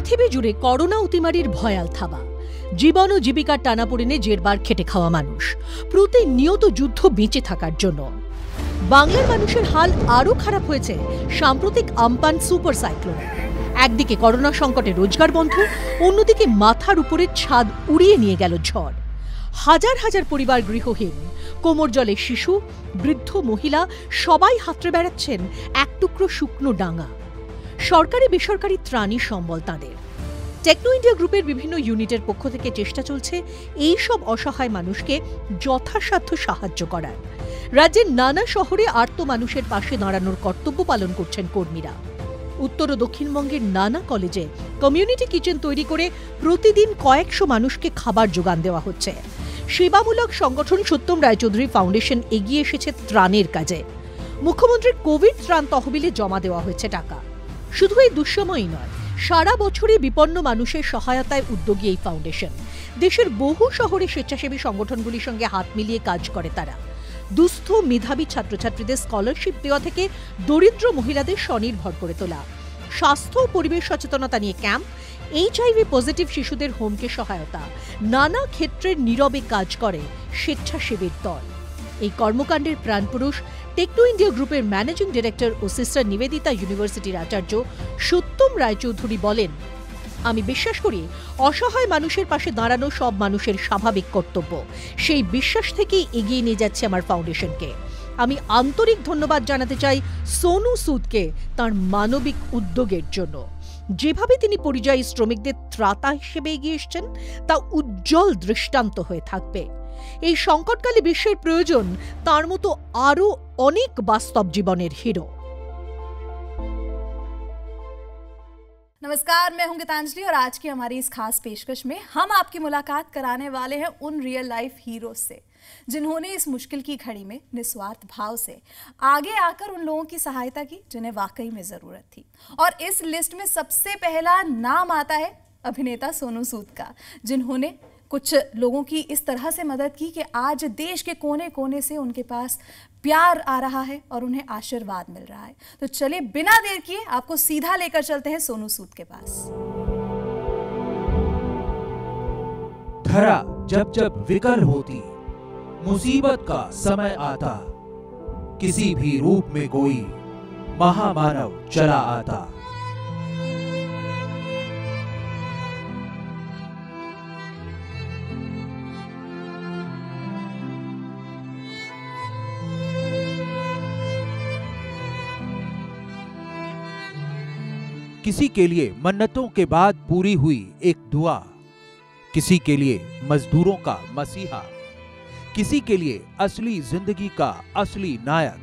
পৃথিবী জুড়ে করোনা অতিমারির ভয়াল থাবা। জীবন ও জীবিকার টানাপোড়েনে জেরবার খেটে খাওয়া মানুষ, প্রতিনিয়ত যুদ্ধ বেঁচে থাকার জন্য। বাংলার মানুষের হাল আরও খারাপ হয়েছে সাম্প্রতিক আম্পান সুপার সাইক্লোন। একদিকে করোনা সংকটে রোজগার বন্ধ, অন্যদিকে মাথার উপরের ছাদ উড়িয়ে নিয়ে গেল ঝড়। হাজার হাজার পরিবার গৃহহীন, কোমর জলে শিশু, বৃদ্ধ, মহিলা সবাই হাতড়ে বেড়াচ্ছেন এক টুকরো শুকনো ডাঙা। সরকারি বেসরকারি ত্রাণী সম্বল তাঁদের। টেকনো ইন্ডিয়া গ্রুপের বিভিন্ন ইউনিটের পক্ষ থেকে চেষ্টা চলছে এই সব অসহায় মানুষকে যথাসাধ্য সাহায্য করার। রাজ্যের নানা শহরে আর্ত মানুষের পাশে দাঁড়ানোর কর্তব্য পালন করছেন কর্মীরা। উত্তর ও দক্ষিণবঙ্গের নানা কলেজে কমিউনিটি কিচেন তৈরি করে প্রতিদিন কয়েকশো মানুষকে খাবার যোগান দেওয়া হচ্ছে। সেবামূলক সংগঠন সত্যম রায়চৌধুরী ফাউন্ডেশন এগিয়ে এসেছে ত্রাণের কাজে। মুখ্যমন্ত্রীর কোভিড ত্রাণ তহবিলে জমা দেওয়া হয়েছে টাকা। শুধু এই দুঃসময়ই নয়, সারা বছরই বিপন্ন মানুষের সহায়তায় উদ্যোগী এই ফাউন্ডেশন। দেশের বহু শহরে স্বেচ্ছাসেবী সংগঠনগুলির সঙ্গে হাত মিলিয়ে কাজ করে তারা। দুস্থ মেধাবী ছাত্রছাত্রীদের স্কলারশিপ দেওয়া থেকে দরিদ্র মহিলাদের স্বনির্ভর করে তোলা, স্বাস্থ্য ও পরিবেশ সচেতনতা নিয়ে ক্যাম্প, HIV পজিটিভ শিশুদের হোমকে সহায়তা, নানা ক্ষেত্রের নীরবে কাজ করে স্বেচ্ছাসেবীর দল। এই কর্মকাণ্ডের প্রাণপুরুষ টেকনো ইন্ডিয়া গ্রুপের ম্যানেজিং ডিরেক্টর ও সিস্টার নিবেদিতা ইউনিভার্সিটির আচার্য সত্যম রায়চৌধুরী বলেন, আমি বিশ্বাস করি অসহায় মানুষের পাশে দাঁড়ানো সব মানুষের স্বাভাবিক কর্তব্য। সেই বিশ্বাস থেকেই এগিয়ে নিয়ে যাচ্ছে আমার ফাউন্ডেশনকে। আমি আন্তরিক ধন্যবাদ জানাতে চাই সোনু সুদকে তার মানবিক উদ্যোগের জন্য। যেভাবে তিনি পরিযায়ী শ্রমিকদের ত্রাতা হিসেবে এগিয়ে এসেছেন তা উজ্জ্বল দৃষ্টান্ত হয়ে থাকবে। এই সংকটকালে বিশ্বের প্রয়োজন তার মতো আরও অনেক বাস্তব জীবনের হিরো। नमस्कार, मैं हूं गीतांजलि और आज की हमारी इस खास पेशकश में हम आपकी मुलाकात कराने वाले हैं उन रियल लाइफ हीरो से जिन्होंने इस मुश्किल की घड़ी में निस्वार्थ भाव से आगे आकर उन लोगों की सहायता की जिन्हें वाकई में जरूरत थी। और इस लिस्ट में सबसे पहला नाम आता है अभिनेता सोनू सूद का, जिन्होंने कुछ लोगों की इस तरह से मदद की कि आज देश के कोने कोने से उनके पास प्यार आ रहा है और उन्हें आशीर्वाद मिल रहा है। तो चलिए बिना देर किए आपको सीधा लेकर चलते हैं सोनू सूद के पास। धरा जब जब विकल होती, मुसीबत का समय आता, किसी भी रूप में कोई महामानव चला आता। किसी के लिए मन्नतों के बाद पूरी हुई एक दुआ, किसी के लिए मजदूरों का मसीहा, किसी के लिए असली जिंदगी का असली नायक,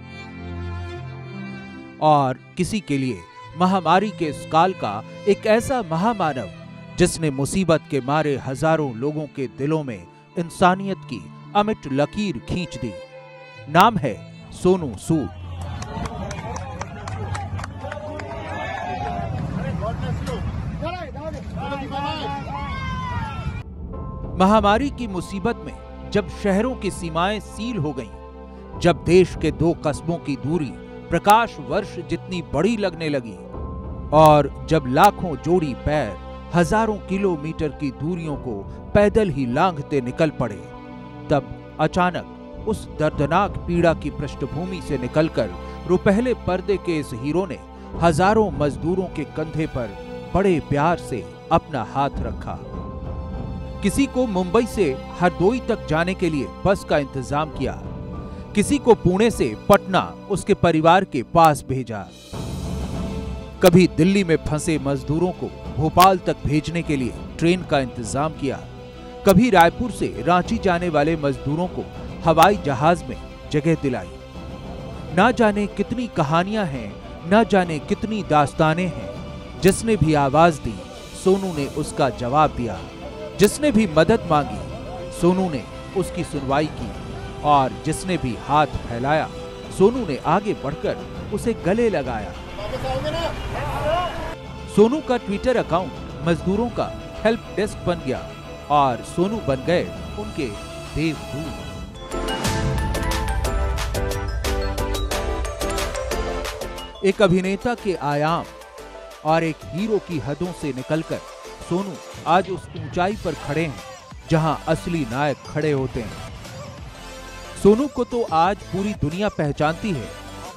और किसी के लिए महामारी के इस काल का एक ऐसा महामानव जिसने मुसीबत के मारे हजारों लोगों के दिलों में इंसानियत की अमिट लकीर खींच दी। नाम है सोनू सूद। महामारी की मुसीबत में जब शहरों की सीमाएं सील हो गईं, जब देश के 2 कस्बों की दूरी प्रकाश वर्ष जितनी बड़ी लगने लगी और जब लाखों जोड़ी पैर हजारों किलोमीटर की दूरियों को पैदल ही लांघते निकल पड़े, तब अचानक उस दर्दनाक पीड़ा की पृष्ठभूमि से निकलकर रुपहले पर्दे के इस हीरो ने हजारों मजदूरों के कंधे पर बड़े प्यार से अपना हाथ रखा। किसी को मुंबई से हरदोई तक जाने के लिए बस का इंतजाम किया, किसी को पुणे से पटना उसके परिवार के पास भेजा, कभी दिल्ली में फंसे मजदूरों को भोपाल तक भेजने के लिए ट्रेन का इंतजाम किया, कभी रायपुर से रांची जाने वाले मजदूरों को हवाई जहाज में जगह दिलाई। ना जाने कितनी कहानियां हैं, ना जाने कितनी दास्तानें हैं। जिसने भी आवाज दी सोनू ने उसका जवाब दिया, जिसने भी मदद मांगी सोनू ने उसकी सुनवाई की, और जिसने भी हाथ फैलाया सोनू ने आगे बढ़कर उसे गले लगाया। सोनू का ट्विटर अकाउंट मजदूरों का हेल्प डेस्क बन गया और सोनू बन गए उनके देवदूत। एक अभिनेता के आयाम और एक हीरो की हदों से निकलकर सोनू आज उस ऊंचाई पर खड़े हैं जहां असली नायक खड़े होते हैं। सोनू को तो आज पूरी दुनिया पहचानती है,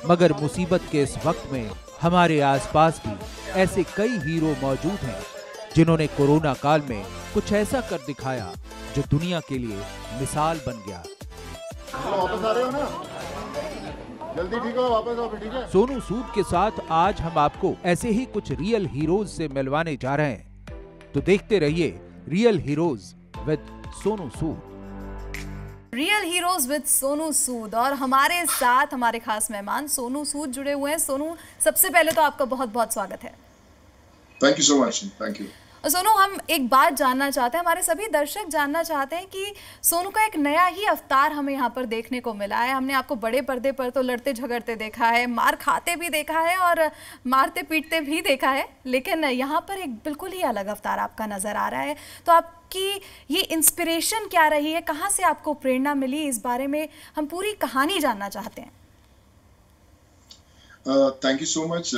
मगर मुसीबत के इस वक्त में हमारे आसपास भी ऐसे कई हीरो मौजूद हैं जिन्होंने कोरोना काल में कुछ ऐसा कर दिखाया जो दुनिया के लिए मिसाल बन गया। वापस आ रहे हो ना? जल्दी ठीक हो, वापस आओ, ठीक है? सोनू सूद के साथ आज हम आपको ऐसे ही कुछ रियल हीरोज से मिलवाने जा रहे हैं, तो देखते रहिए real heroes with Sonu Sood. Real heroes with Sonu Sood, और हमारे साथ हमारे खास मेहमान सोनू सूद जुड़े हुए हैं। सोनू, सबसे पहले तो आपका बहुत बहुत स्वागत है। Thank you so much. Thank you. Sonu, हम एक बात जानना चाहते हैं, हमारे सभी दर्शक जानना चाहते हैं कि सोनू का एक नया ही अवतार हमें यहाँ पर देखने को मिला है। हमने आपको बड़े पर्दे पर तो लड़ते झगड़ते देखा है, मार खाते भी देखा है और मारते पीटते भी देखा है, लेकिन यहाँ पर एक बिल्कुल ही अलग अवतार आपका नज़र आ रहा है। तो आपकी ये इंस्पिरेशन क्या रही है, कहाँ से आपको प्रेरणा मिली, इस बारे में हम पूरी कहानी जानना चाहते हैं। Thank you so much.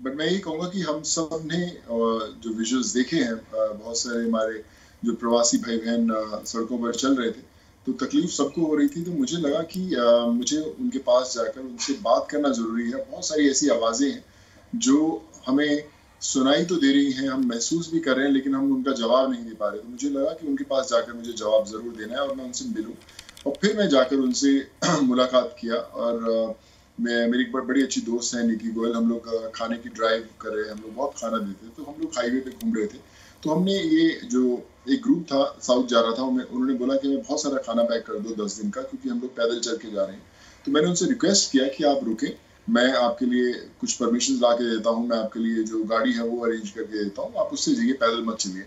But मैं यही कहूँगा कि हम सब ने जो विजुअल्स देखे हैं, बहुत सारे हमारे जो प्रवासी भाई बहन सड़कों पर चल रहे थे, तो तकलीफ सबको हो रही थी। तो मुझे लगा कि मुझे उनके पास जाकर उनसे बात करना ज़रूरी है। बहुत सारी ऐसी आवाज़ें हैं जो हमें सुनाई तो दे रही हैं, हम महसूस भी कर रहे हैं, लेकिन हम उनका जवाब नहीं दे पा रहे। तो मुझे लगा कि उनके पास जाकर मुझे जवाब ज़रूर देना है और मैं उनसे मिलूँ। और फिर मैं जाकर उनसे मुलाकात किया, और मेरी एक बड़ी अच्छी दोस्त है निकी गोयल। हम लोग खाने की ड्राइव कर रहे हैं, हम लोग बहुत खाना देते हैं, तो हम लोग हाईवे पे घूम रहे थे। तो हमने ये जो एक ग्रुप था साउथ जा रहा था, उन्होंने बोला कि मैं बहुत सारा खाना पैक कर दो 10 दिन का, क्योंकि हम लोग पैदल चल के जा रहे हैं। तो मैंने उनसे रिक्वेस्ट किया कि आप रुके, मैं आपके लिए कुछ परमिशन ला के देता हूँ, मैं आपके लिए जो गाड़ी है वो अरेंज करके देता हूँ, आप उससे जाइए, पैदल मत चलिए।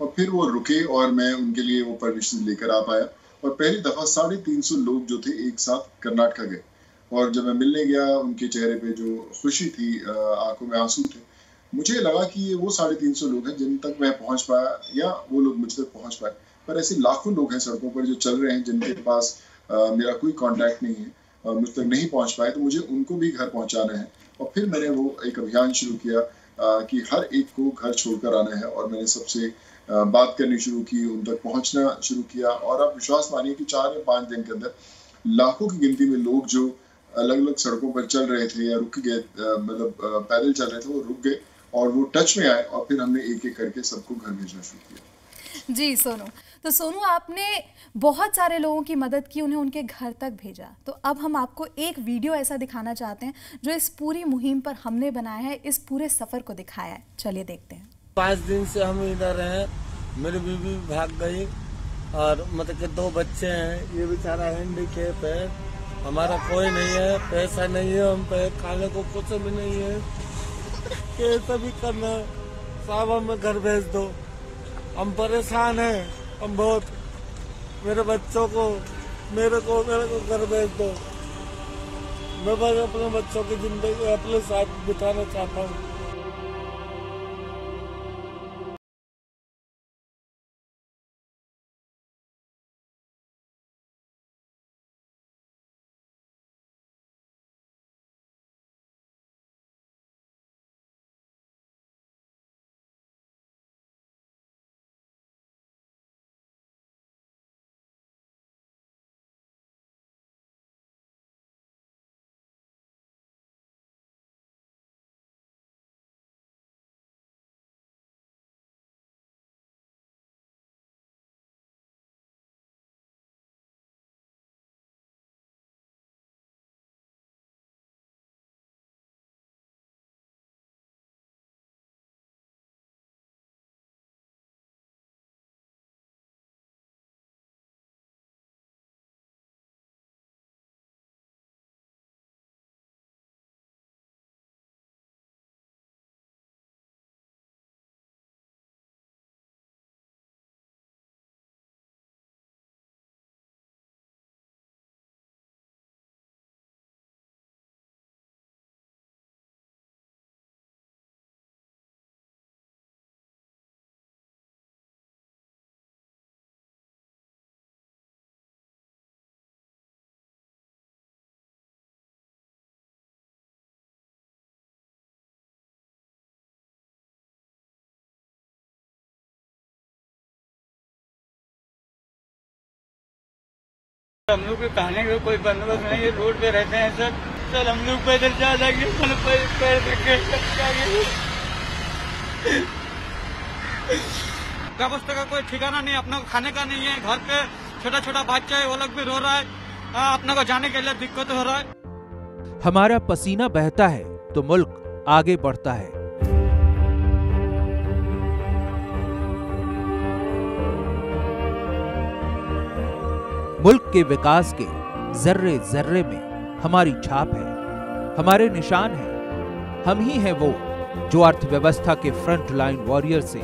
और फिर वो रुके और मैं उनके लिए वो परमिशन लेकर आ पाया। और पहली दफ़ा 350 लोग जो थे एक साथ कर्नाटका गए। और जब मैं मिलने गया, उनके चेहरे पे जो खुशी थी, आंखों में आंसू थे। मुझे लगा कि ये वो 350 लोग हैं जिन तक मैं पहुंच पाया, या वो लोग मुझ तक पहुंच पाए। पर ऐसे लाखों लोग हैं सड़कों पर जो चल रहे हैं, जिनके पास मेरा कोई कांटेक्ट नहीं है, मुझ तक नहीं पहुंच पाए। तो मुझे उनको भी घर पहुंचाना है। और फिर मैंने वो एक अभियान शुरू किया कि हर एक को घर छोड़कर आना है। और मैंने सबसे बात करनी शुरू की, उन तक पहुंचना शुरू किया। और आप विश्वास मानिए कि 4 या 5 दिन के अंदर लाखों की गिनती में लोग जो अलग अलग सड़कों पर चल रहे थे या रुक गए, मतलब पैदल चल रहे थे, वो रुक गए और वो टच में आए। और फिर हमने एक एक करके सबको घर भेजना शुरू किया। जी सोनू, तो सोनू, आपने बहुत सारे लोगों की मदद की, उन्हें उनके घर तक भेजा। तो अब हम आपको एक वीडियो ऐसा दिखाना चाहते हैं जो इस पूरी मुहिम पर हमने बनाया है, इस पूरे सफर को दिखाया है। चलिए देखते हैं। 5 दिन से हम इधर हैं, मेरी बीवी भाग गई और मतलब कि 2 बच्चे हैं, ये बेचारा हैंडीकैप है, हमारा कोई नहीं है, पैसा नहीं है, हम पे खाने को कुछ भी नहीं है, कैसा भी करना साहब हमें घर भेज दो, हम परेशान हैं, हम बहुत, मेरे बच्चों को मेरे को घर भेज दो, मैं बस अपने बच्चों की जिंदगी अपने साथ बिताना चाहता हूँ। हम लोग के कहने का कोई बंदोबस्त नहीं है, रोड पे रहते हैं सर। सर हम लोग पैदल जा जाएंगे, पैर व्यवस्था का कोई ठिकाना नहीं, अपना को खाने का नहीं है, घर पे छोटा छोटा बच्चा है वो लोग भी रो रहा है, अपना को जाने के लिए दिक्कत हो रहा है। हमारा पसीना बहता है तो मुल्क आगे बढ़ता है। मुल्क के विकास के जर्रे जर्रे में हमारी छाप है, हमारे निशान है। हम ही हैं वो जो अर्थव्यवस्था के फ्रंट लाइन वॉरियर से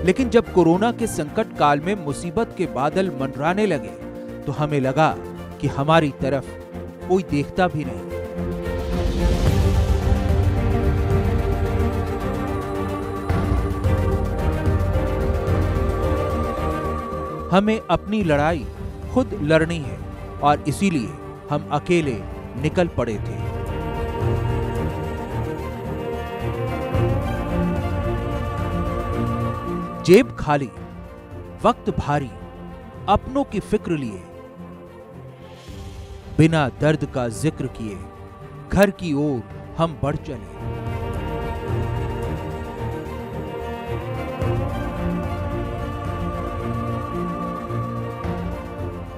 लेकिन जब कोरोना के संकट काल में मुसीबत के बादल मंडराने लगे तो हमें लगा कि हमारी तरफ कोई देखता भी नहीं। हमें अपनी लड़ाई खुद लड़नी है और इसीलिए हम अकेले निकल पड़े थे। जेब खाली, वक्त भारी, अपनों की फिक्र लिए, बिना दर्द का जिक्र किए घर की ओर हम बढ़ चले।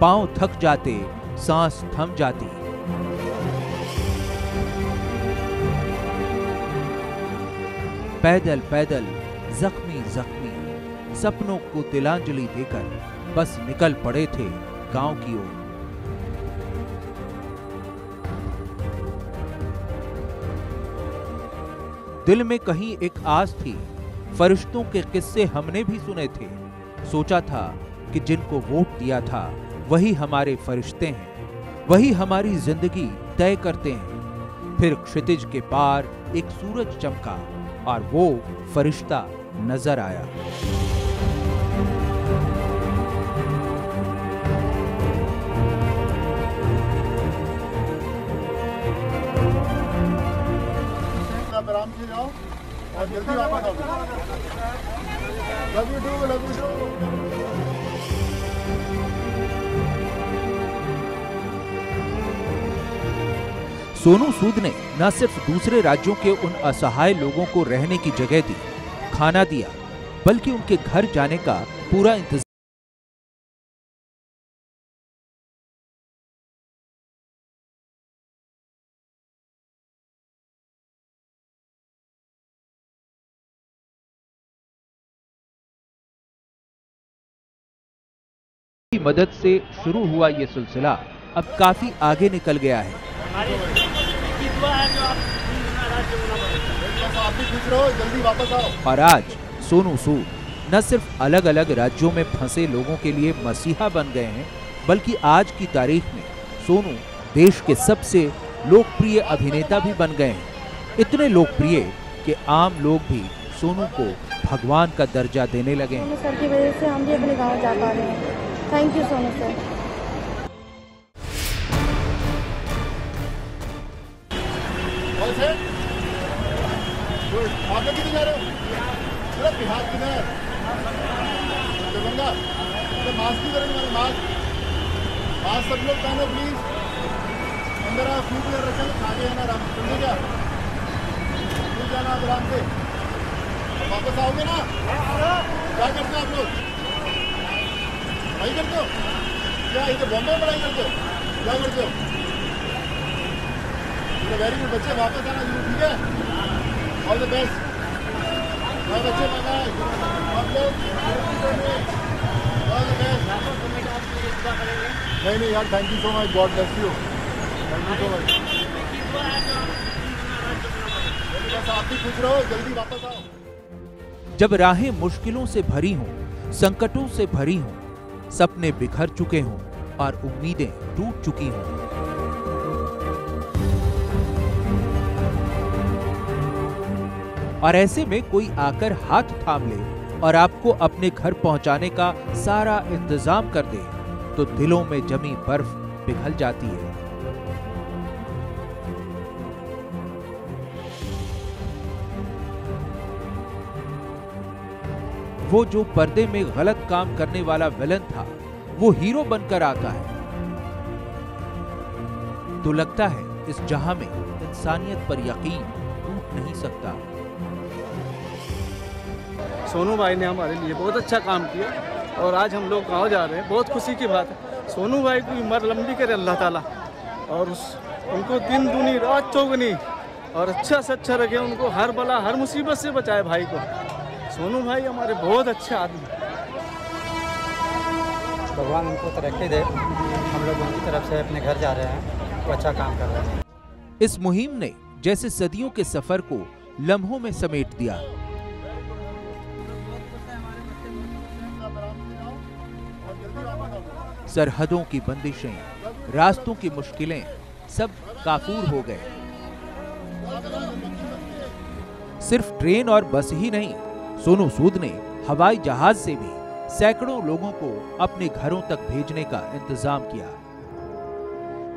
पांव थक जाते, सांस थम जाती। पैदल पैदल, जख्मी जख्मी, सपनों को तिलांजलि देकर बस निकल पड़े थे गांव की ओर। दिल में कहीं एक आस थी, फरिश्तों के किस्से हमने भी सुने थे। सोचा था कि जिनको वोट दिया था वही हमारे फरिश्ते हैं, वही हमारी जिंदगी तय करते हैं। फिर क्षितिज के पार एक सूरज चमका और वो फरिश्ता नजर आया। आप आराम से जाओ और जल्दी वापस आओ। Love you too, love you too. Sonu Sood ने न सिर्फ दूसरे राज्यों के उन असहाय लोगों को रहने की जगह दी, खाना दिया, बल्कि उनके घर जाने का पूरा इंतजाम की मदद से शुरू हुआ ये सिलसिला अब काफी आगे निकल गया है। जल्दी वापस आओ। और आज सोनू सूद न सिर्फ अलग अलग राज्यों में फंसे लोगों के लिए मसीहा बन गए हैं, बल्कि आज की तारीख में सोनू देश के सबसे लोकप्रिय अभिनेता भी बन गए हैं। इतने लोकप्रिय कि आम लोग भी सोनू को भगवान का दर्जा देने लगे हैं। सोनू सर की वजह से हम भी अपने गाँव जा पा रहे हैं। Thank you Sonu sir. आगे किधर जा रहे हो? पूरा बिहार किधर? दरभंगा। तो मास्क की तरह हमारे मास्क सब लोग पहनो प्लीज। अंदर आप फ्लू क्लियर रखें, आगे आना आराम से, समझे क्या? स्कूल जाना आप आराम से। वापस आओगे ना? क्या करते हो आप लोग? पढ़ाई करते हो क्या? इधर बॉम्बे में पढ़ाई करते हो? क्या करते हो? वेरी गुड बच्चे, वापस आना जरूर, ठीक है? All the best. बच्चे आप लोग ऑल द बेस्ट। नहीं यार, thank you so much, God bless you, thank you so much. बस आप भी खुश रहो, जल्दी वापस आओ। जब राहें मुश्किलों से भरी हों, संकटों से भरी हों, सपने बिखर चुके हों और उम्मीदें टूट चुकी हों, और ऐसे में कोई आकर हाथ थाम ले और आपको अपने घर पहुंचाने का सारा इंतजाम कर दे, तो दिलों में जमी बर्फ पिघल जाती है। वो जो पर्दे में गलत काम करने वाला विलन था वो हीरो बनकर आता है तो लगता है इस जहां में इंसानियत पर यकीन टूट नहीं सकता। सोनू भाई ने हमारे लिए बहुत अच्छा काम किया और आज हम लोग गाँव जा रहे हैं, बहुत खुशी की बात है। सोनू भाई की उम्र लंबी करे अल्लाह ताला और उनको दिन दूनी रात चौगनी और अच्छा से अच्छा रखे, उनको हर बला हर मुसीबत से बचाए भाई को। सोनू भाई हमारे बहुत अच्छे आदमी, भगवान उनको तरक्की दे। हम लोग उनकी तरफ से अपने घर जा रहे हैं, वो अच्छा काम कर रहे हैं। इस मुहिम ने जैसे सदियों के सफर को लम्हों में समेट दिया। सरहदों की बंदिशें, रास्तों की मुश्किलें सब काफूर हो गए। सिर्फ ट्रेन और बस ही नहीं, सोनू सूद ने हवाई जहाज से भी सैकड़ों लोगों को अपने घरों तक भेजने का इंतजाम किया।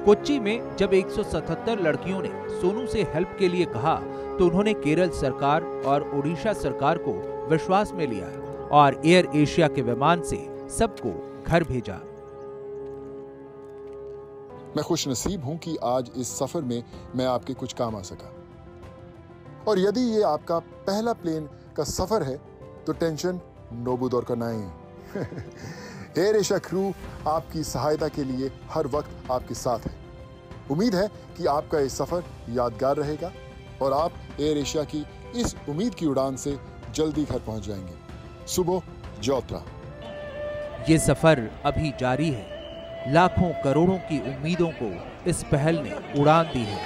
कोच्चि में जब 177 लड़कियों ने सोनू से हेल्प के लिए कहा तो उन्होंने केरल सरकार और ओडिशा सरकार को विश्वास में लिया और एयर एशिया के विमान से सबको घर भेजा। मैं खुश नसीब हूं कि आज इस सफर में मैं आपके कुछ काम आ सका। और यदि ये आपका पहला प्लेन का सफर है तो टेंशन नोबुदौर का नहीं है। एयर एशिया क्रू आपकी सहायता के लिए हर वक्त आपके साथ है। उम्मीद है कि आपका ये सफर यादगार रहेगा और आप एयर एशिया की इस उम्मीद की उड़ान से जल्दी घर पहुंच जाएंगे। सुबह जोत्रा। ये सफर अभी जारी है। लाखों करोड़ों की उम्मीदों को इस पहल ने उड़ान दी है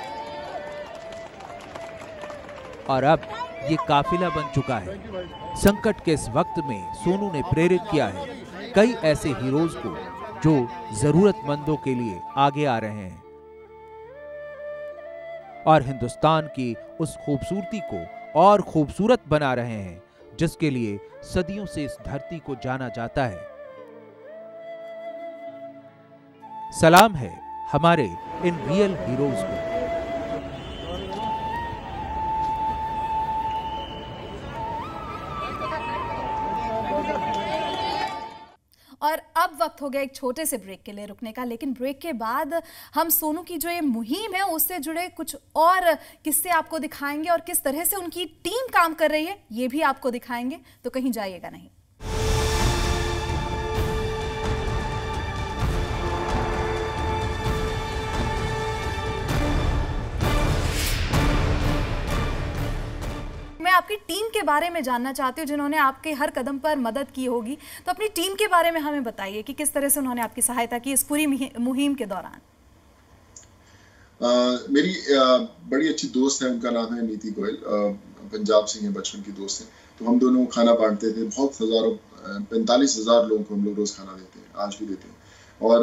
और अब ये काफिला बन चुका है। संकट के इस वक्त में सोनू ने प्रेरित किया है कई ऐसे हीरोज को जो जरूरतमंदों के लिए आगे आ रहे हैं और हिंदुस्तान की उस खूबसूरती को और खूबसूरत बना रहे हैं जिसके लिए सदियों से इस धरती को जाना जाता है। सलाम है हमारे इन रियल हीरोज को। और अब वक्त हो गया एक छोटे से ब्रेक के लिए रुकने का, लेकिन ब्रेक के बाद हम सोनू की जो ये मुहिम है उससे जुड़े कुछ और किस्से आपको दिखाएंगे और किस तरह से उनकी टीम काम कर रही है ये भी आपको दिखाएंगे, तो कहीं जाइएगा नहीं। मैं आपकी टीम के बारे में जानना चाहती हूँ जिन्होंने आपके हर कदम पर मदद की होगी, तो अपनी टीम के बारे में हमें बताइए कि किस तरह से उन्होंने आपकी सहायता की इस पूरी मुहिम के दौरान। मेरी बड़ी अच्छी दोस्त है, उनका नाम है नीति गोयल, पंजाब से हैं, बचपन की दोस्त है। तो हम दोनों खाना बांटते थे, बहुत हजारों 45,000 लोगों को हम लोग रोज खाना देते हैं, आज भी देते हैं। और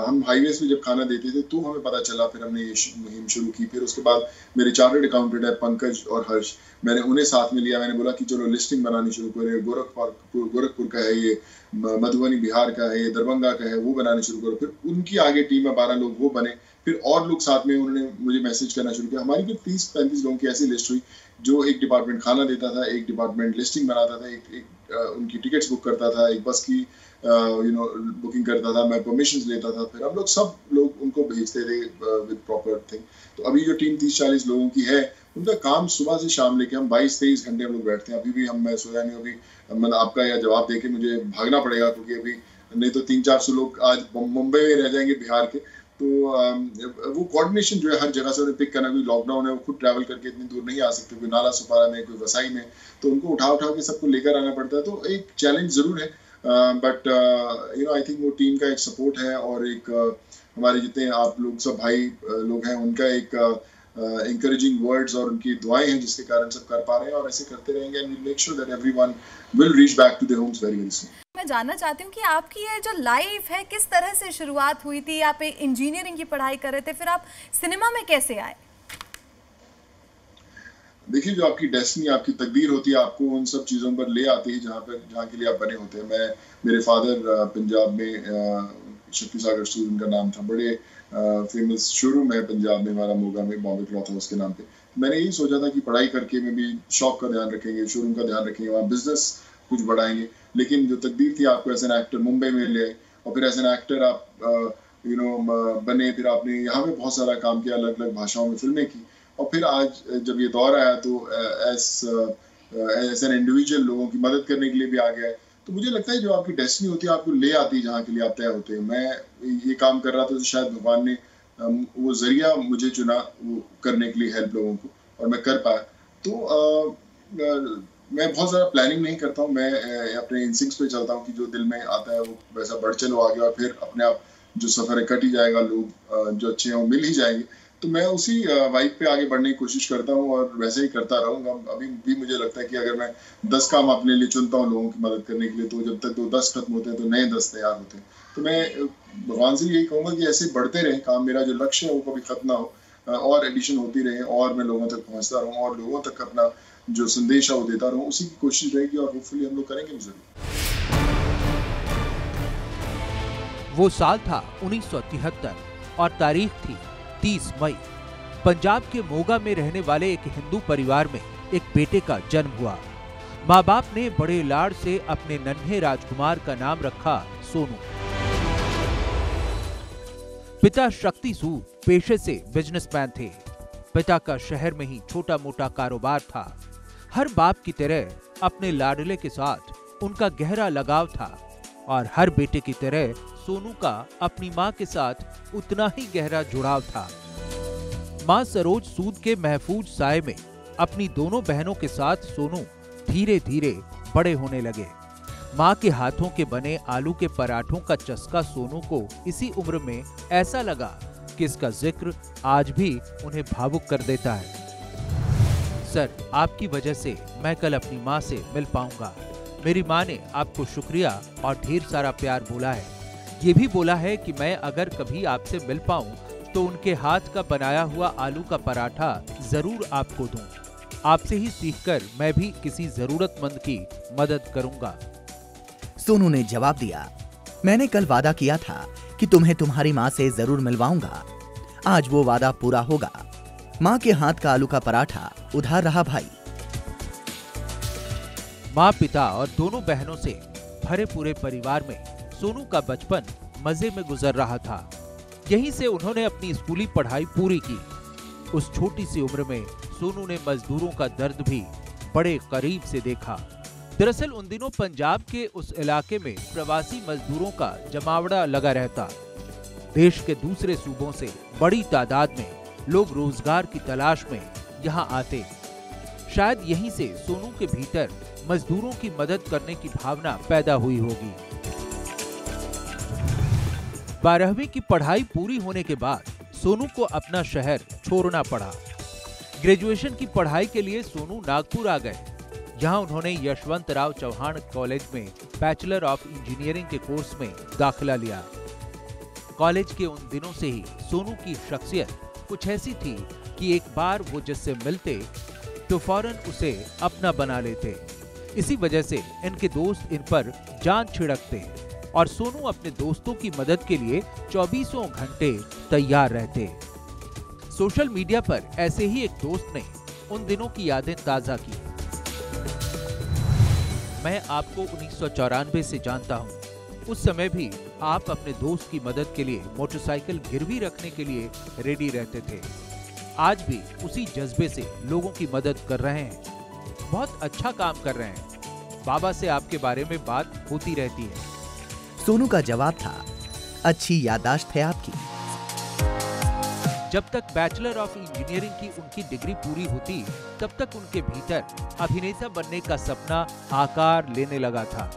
हम हाईवेज में जब खाना देते थे तो हमें पता चला, फिर हमने ये मुहिम शुरू की। फिर उसके बाद मेरे चार्टर्ड अकाउंटेंट है पंकज और हर्ष, मैंने उन्हें साथ में लिया। मैंने बोला कि चलो लिस्टिंग बनानी शुरू करें, गोरखपुर का है ये, मधुबनी बिहार का है ये, दरभंगा का है, वो बनाने शुरू करो। फिर उनकी आगे टीम में 12 लोग वो बने, फिर और लोग साथ में उन्होंने मुझे मैसेज करना शुरू किया। हमारी फिर 30-35 लोगों की ऐसी लिस्ट हुई, जो एक डिपार्टमेंट खाना देता था, एक डिपार्टमेंट लिस्टिंग बनाता था, एक उनकी टिकट्स बुक करता था, एक बस की बुकिंग करता था, मैं परमिशंस लेता था। फिर हम लोग सब लोग उनको भेजते थे विद प्रॉपर थिंग। तो अभी जो टीम 30-40 लोगों की है, उनका काम सुबह से शाम लेके हम 22-23 घंटे हम लोग बैठते हैं। अभी भी मैं सोया नहीं, अभी मतलब आपका यह जवाब देके मुझे भागना पड़ेगा, क्योंकि अभी नहीं तो 300-400 लोग आज मुंबई में रह जाएंगे, बिहार के। तो वो कोऑर्डिनेशन जो है हर जगह से उन्हें पिक करना, कोई लॉकडाउन है, वो खुद ट्रैवल करके इतनी दूर नहीं आ सकते, कोई नाला सुपारा में, कोई वसाई में, तो उनको उठा के सबको लेकर आना पड़ता है। तो एक चैलेंज जरूर है, बट आई थिंक वो टीम का एक सपोर्ट है और एक हमारे जितने आप लोग सब भाई लोग हैं, उनका एक encouraging words और उनकी दुआएं हैं जिसके कारण सब कर पा रहे हैं, और ऐसे करते रहेंगे and we'll make sure that everyone will reach back to their homes very very soon। मैं जानना चाहती हूँ कि आपकी ये जो लाइफ है किस तरह से शुरुआत हुई थी? आप इंजीनियरिंग की पढ़ाई कर रहे थे, फिर आप सिनेमा में कैसे आए? देखिए, जो आपकी डेस्टिनी, आपकी तकदीर होती है, आपको उन सब चीज़ों पर ले आती है जहाँ के लिए आप बने होते हैं। मेरे फादर पंजाब में शक्ति सागर स्टूल उनका नाम था, बड़े फेमस शोरूम है पंजाब में हमारा, मोगा में, बॉम्बे क्लॉथ हाउस के नाम पे। मैंने यही सोचा था कि पढ़ाई करके में भी शॉप का ध्यान रखेंगे, शोरूम का ध्यान रखेंगे, वहाँ बिजनेस कुछ बढ़ाएंगे। लेकिन जो तकदीर थी आपको एज एन एक्टर मुंबई में ले, और फिर एज एन एक्टर आप बने, फिर आपने यहाँ पे बहुत सारा काम किया, अलग अलग भाषाओं में फिल्में की, और फिर आज जब ये दौर आया तो एज एन इंडिविजुअल लोगों की मदद करने के लिए भी आ गया है। तो मुझे लगता है जो आपकी डेस्टिनी होती है आपको ले आती है जहाँ के लिए आप तय होते हैं। मैं ये काम कर रहा था तो शायद भगवान ने वो जरिया मुझे चुना वो करने के लिए, हेल्प लोगों को, और मैं कर पाया। तो मैं बहुत ज़्यादा प्लानिंग नहीं करता हूँ, मैं अपने इंस्टिंक्ट्स पे चलता हूँ कि जो दिल में आता है वो वैसा बढ़ चलो आगे, और फिर अपने आप जो सफ़र है कट ही जाएगा, लोग जो अच्छे हैं वो मिल ही जाएंगे। तो मैं उसी वाइब पे आगे बढ़ने की कोशिश करता हूँ और वैसे ही करता रहूँगा। अभी भी मुझे लगता है कि अगर मैं 10 काम अपने लिए चुनता हूँ लोगों की मदद करने के लिए, तो जब तक वो 10 खत्म होते हैं तो नए 10 तैयार होते हैं। तो मैं भगवान से यही कहूँगा कि ऐसे बढ़ते रहें काम, मेरा जो लक्ष्य है वो कभी खत्म ना हो, और एडिशन होती रहे, और मैं लोगों तक पहुँचता रहूँ, और लोगों तक अपना जो संदेश है वो देता रहूँ, उसी की कोशिश रहेगी, और होपफुली हम लोग करेंगे जरूर। वो साल था 1973 और तारीख थी 30 मई। पंजाब के मोगा में रहने वाले एक हिंदू परिवार में एक बेटे का जन्म हुआ। माँ बाप ने बड़े लाड़ से अपने नन्हे राजकुमार का नाम रखा सोनू। पिता शक्ति सूद पेशे से बिजनेसमैन थे। पिता का शहर में ही छोटा मोटा कारोबार था। हर बाप की तरह अपने लाडले के साथ उनका गहरा लगाव था, और हर बेटे की तरह सोनू का अपनी माँ के साथ उतना ही गहरा जुड़ाव था। माँ सरोज सूद के महफूज साए में अपनी दोनों बहनों के साथ सोनू धीरे धीरे बड़े होने लगे। माँ के हाथों के बने आलू के पराठों का चस्का सोनू को इसी उम्र में ऐसा लगा कि इसका जिक्र आज भी उन्हें भावुक कर देता है। सर, आपकी वजह से मैं कल अपनी माँ से मिल पाऊंगा। मेरी माँ ने आपको शुक्रिया और ढेर सारा प्यार बोला है। ये भी बोला है कि मैं अगर कभी आपसे मिल पाऊं तो उनके हाथ का बनाया हुआ आलू का पराठा जरूर आपको दूं। आपसे ही सीखकर मैं भी किसी जरूरतमंद की मदद करूंगा। सोनू ने जवाब दिया, मैंने कल वादा किया था कि तुम्हें तुम्हारी माँ से जरूर मिलवाऊंगा। आज वो वादा पूरा होगा। माँ के हाथ का आलू का पराठा उधार रहा भाई। माँ, पिता और दोनों बहनों से भरे पूरे परिवार में सोनू का बचपन मजे में गुजर रहा था। यहीं से उन्होंने अपनी स्कूली पढ़ाई पूरी की। उस छोटी सी उम्र में सोनू ने मजदूरों का दर्द भी बड़े करीब से देखा। दरअसल उन दिनों पंजाब के उस इलाके में प्रवासी मजदूरों का जमावड़ा लगा रहता। देश के दूसरे सूबों से बड़ी तादाद में लोग रोजगार की तलाश में यहाँ आते। शायद यहीं से सोनू के भीतर मजदूरों की मदद करने की भावना पैदा हुई होगी। 12वीं की पढ़ाई पूरी होने के बाद सोनू को अपना शहर छोड़ना पड़ा। ग्रेजुएशन की पढ़ाई के लिए सोनू नागपुर आ गए। यहाँ उन्होंने यशवंतराव चौहान कॉलेज में बैचलर ऑफ इंजीनियरिंग के कोर्स में दाखिला लिया। कॉलेज के उन दिनों से ही सोनू की शख्सियत कुछ ऐसी थी कि एक बार वो जिससे मिलते तो फौरन उसे अपना बना लेते। इसी वजह से इनके दोस्त इन पर जान छिड़कते और सोनू अपने दोस्तों की मदद के लिए 24 घंटे तैयार रहते। सोशल मीडिया पर ऐसे ही एक दोस्त ने उन दिनों की यादें ताजा की। मैं आपको 1994 से जानता हूं। उस समय भी आप अपने दोस्त की मदद के लिए मोटरसाइकिल गिरवी रखने के लिए रेडी रहते थे। आज भी उसी जज्बे से लोगों की मदद कर रहे हैं। बहुत अच्छा काम कर रहे हैं। बाबा से आपके बारे में बात होती रहती है। सोनू का जवाब था, अच्छी याददाश्त है आपकी। जब तक बैचलर ऑफ इंजीनियरिंग की उनकी डिग्री पूरी होती तब तक उनके भीतर अभिनेता बनने का सपना आकार लेने लगा था।